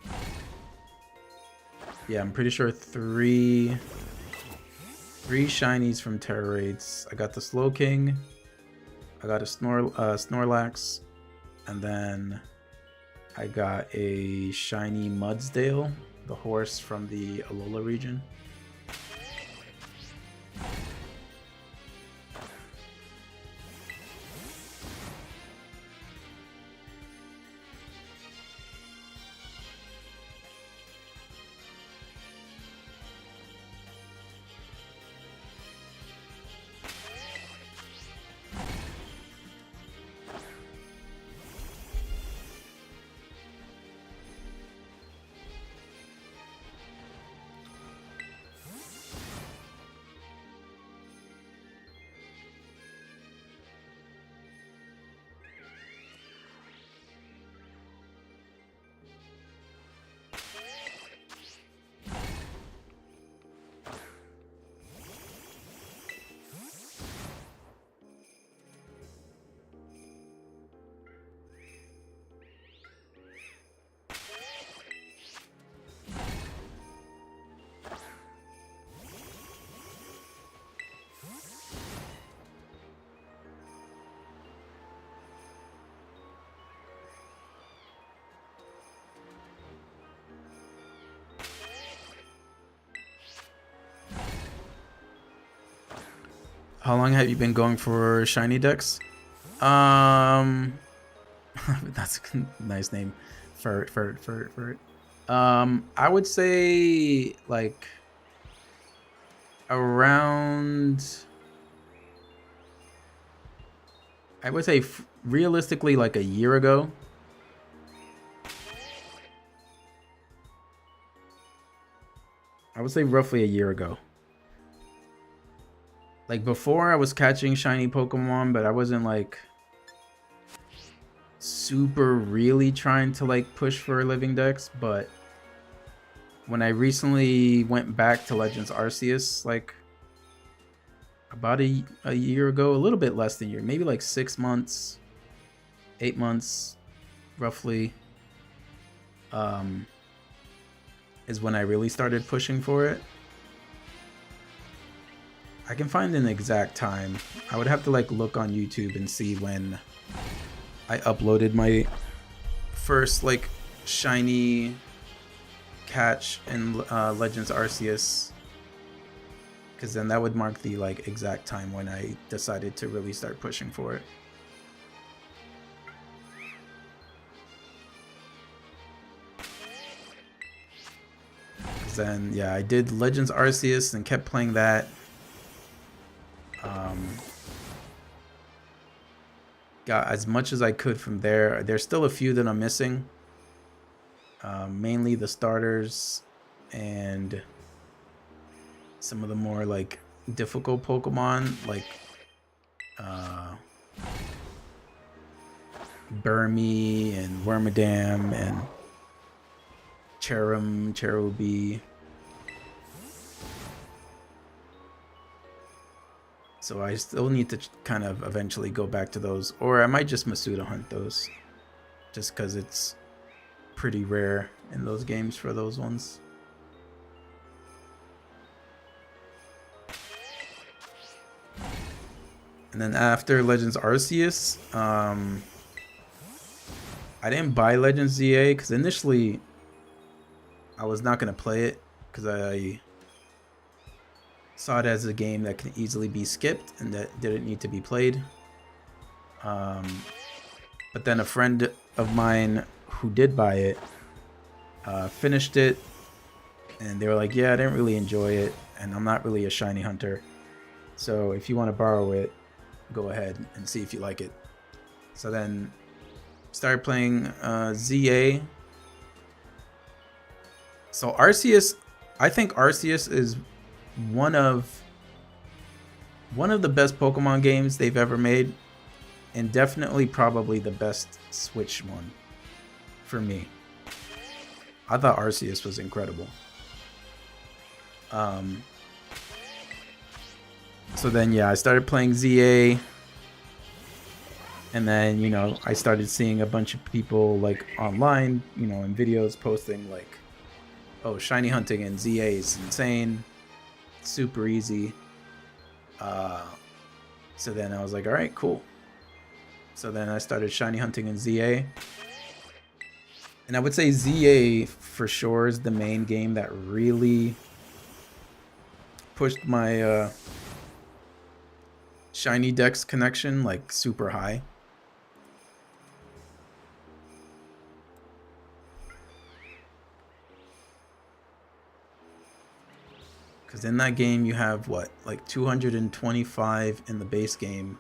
Speaker 1: Yeah, I'm pretty sure 3 shinies from Terror Raids. I got the Slow King, I got a Snorlax, and then I got a shiny Mudsdale, the horse from the Alola region. How long have you been going for shiny decks? That's a nice name. Ferret. I would say like around. I would say realistically like a year ago. I would say roughly a year ago. Like before I was catching shiny Pokemon, but I wasn't like super really trying to like push for living decks. But when I recently went back to Legends Arceus, like about a year ago, a little bit less than a year, maybe like 6 months, 8 months roughly, is when I really started pushing for it. I can find an exact time. I would have to like look on YouTube and see when I uploaded my first like shiny catch in Legends Arceus, because then that would mark the like exact time when I decided to really start pushing for it. Then yeah, I did Legends Arceus and kept playing that. Got as much as I could from there. There's still a few that I'm missing. Mainly the starters and some of the more like difficult Pokemon like Burmy and Wormadam and Cherubi. So I still need to kind of eventually go back to those, or I might just Masuda hunt those, just because it's pretty rare in those games for those ones. And then after Legends Arceus, I didn't buy Legends ZA because initially I was not going to play it because I saw it as a game that can easily be skipped and that didn't need to be played. But then a friend of mine who did buy it finished it, and they were like, yeah, I didn't really enjoy it, and I'm not really a shiny hunter, so if you want to borrow it, go ahead and see if you like it. So then started playing ZA. So Arceus, I think Arceus is one of the best Pokemon games they've ever made, and definitely probably the best Switch one for me. I thought Arceus was incredible. So then, yeah, I started playing ZA. And then, you know, I started seeing a bunch of people, like, online, you know, in videos posting, like, oh, shiny hunting in ZA is insane. Super easy. So then I was like, all right, cool. So then I started shiny hunting in ZA. And I would say ZA for sure is the main game that really pushed my shiny dex connection like super high. Because in that game you have what, like 225 in the base game.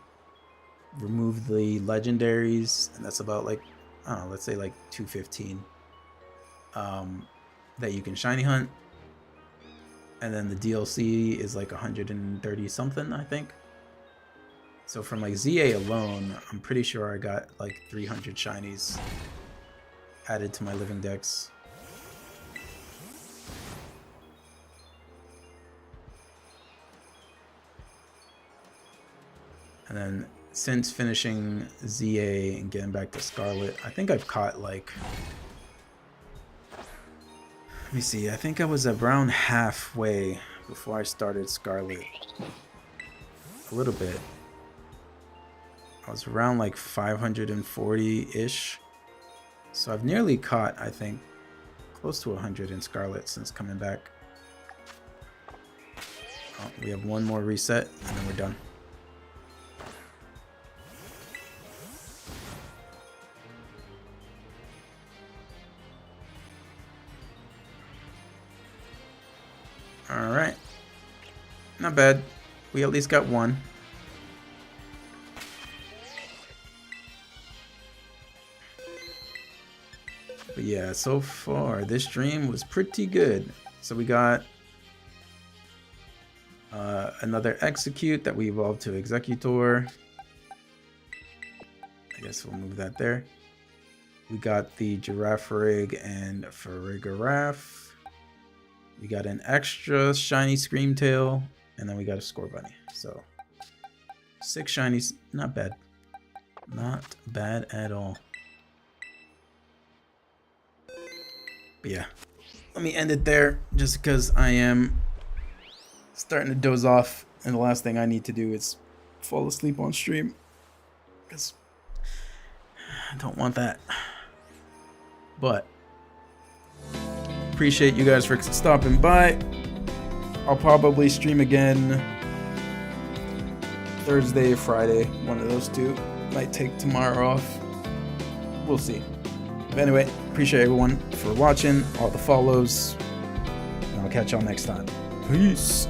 Speaker 1: Remove the legendaries, and that's about like, I don't know, let's say like 215 that you can shiny hunt. And then the DLC is like 130 something, I think. So from like ZA alone, I'm pretty sure I got like 300 shinies added to my living dex. And then since finishing ZA and getting back to Scarlet, I think I've caught like, let me see, I think I was around halfway before I started Scarlet. A little bit. I was around like 540-ish. So I've nearly caught, I think, close to 100 in Scarlet since coming back. Oh, we have one more reset and then we're done. Alright. Not bad. We at least got one. But yeah, so far this stream was pretty good. So we got another Execute that we evolved to Executor. I guess we'll move that there. We got the Girafarig and Farigiraf. We got an extra shiny Screamtail, and then we got a Scorbunny. So 6 shinies, not bad. Not bad at all. But yeah, let me end it there just because I am starting to doze off, and the last thing I need to do is fall asleep on stream because I don't want that. But appreciate you guys for stopping by. I'll probably stream again Thursday or Friday, one of those two. Might take tomorrow off. We'll see. But anyway, appreciate everyone for watching, all the follows, and I'll catch y'all next time. Peace.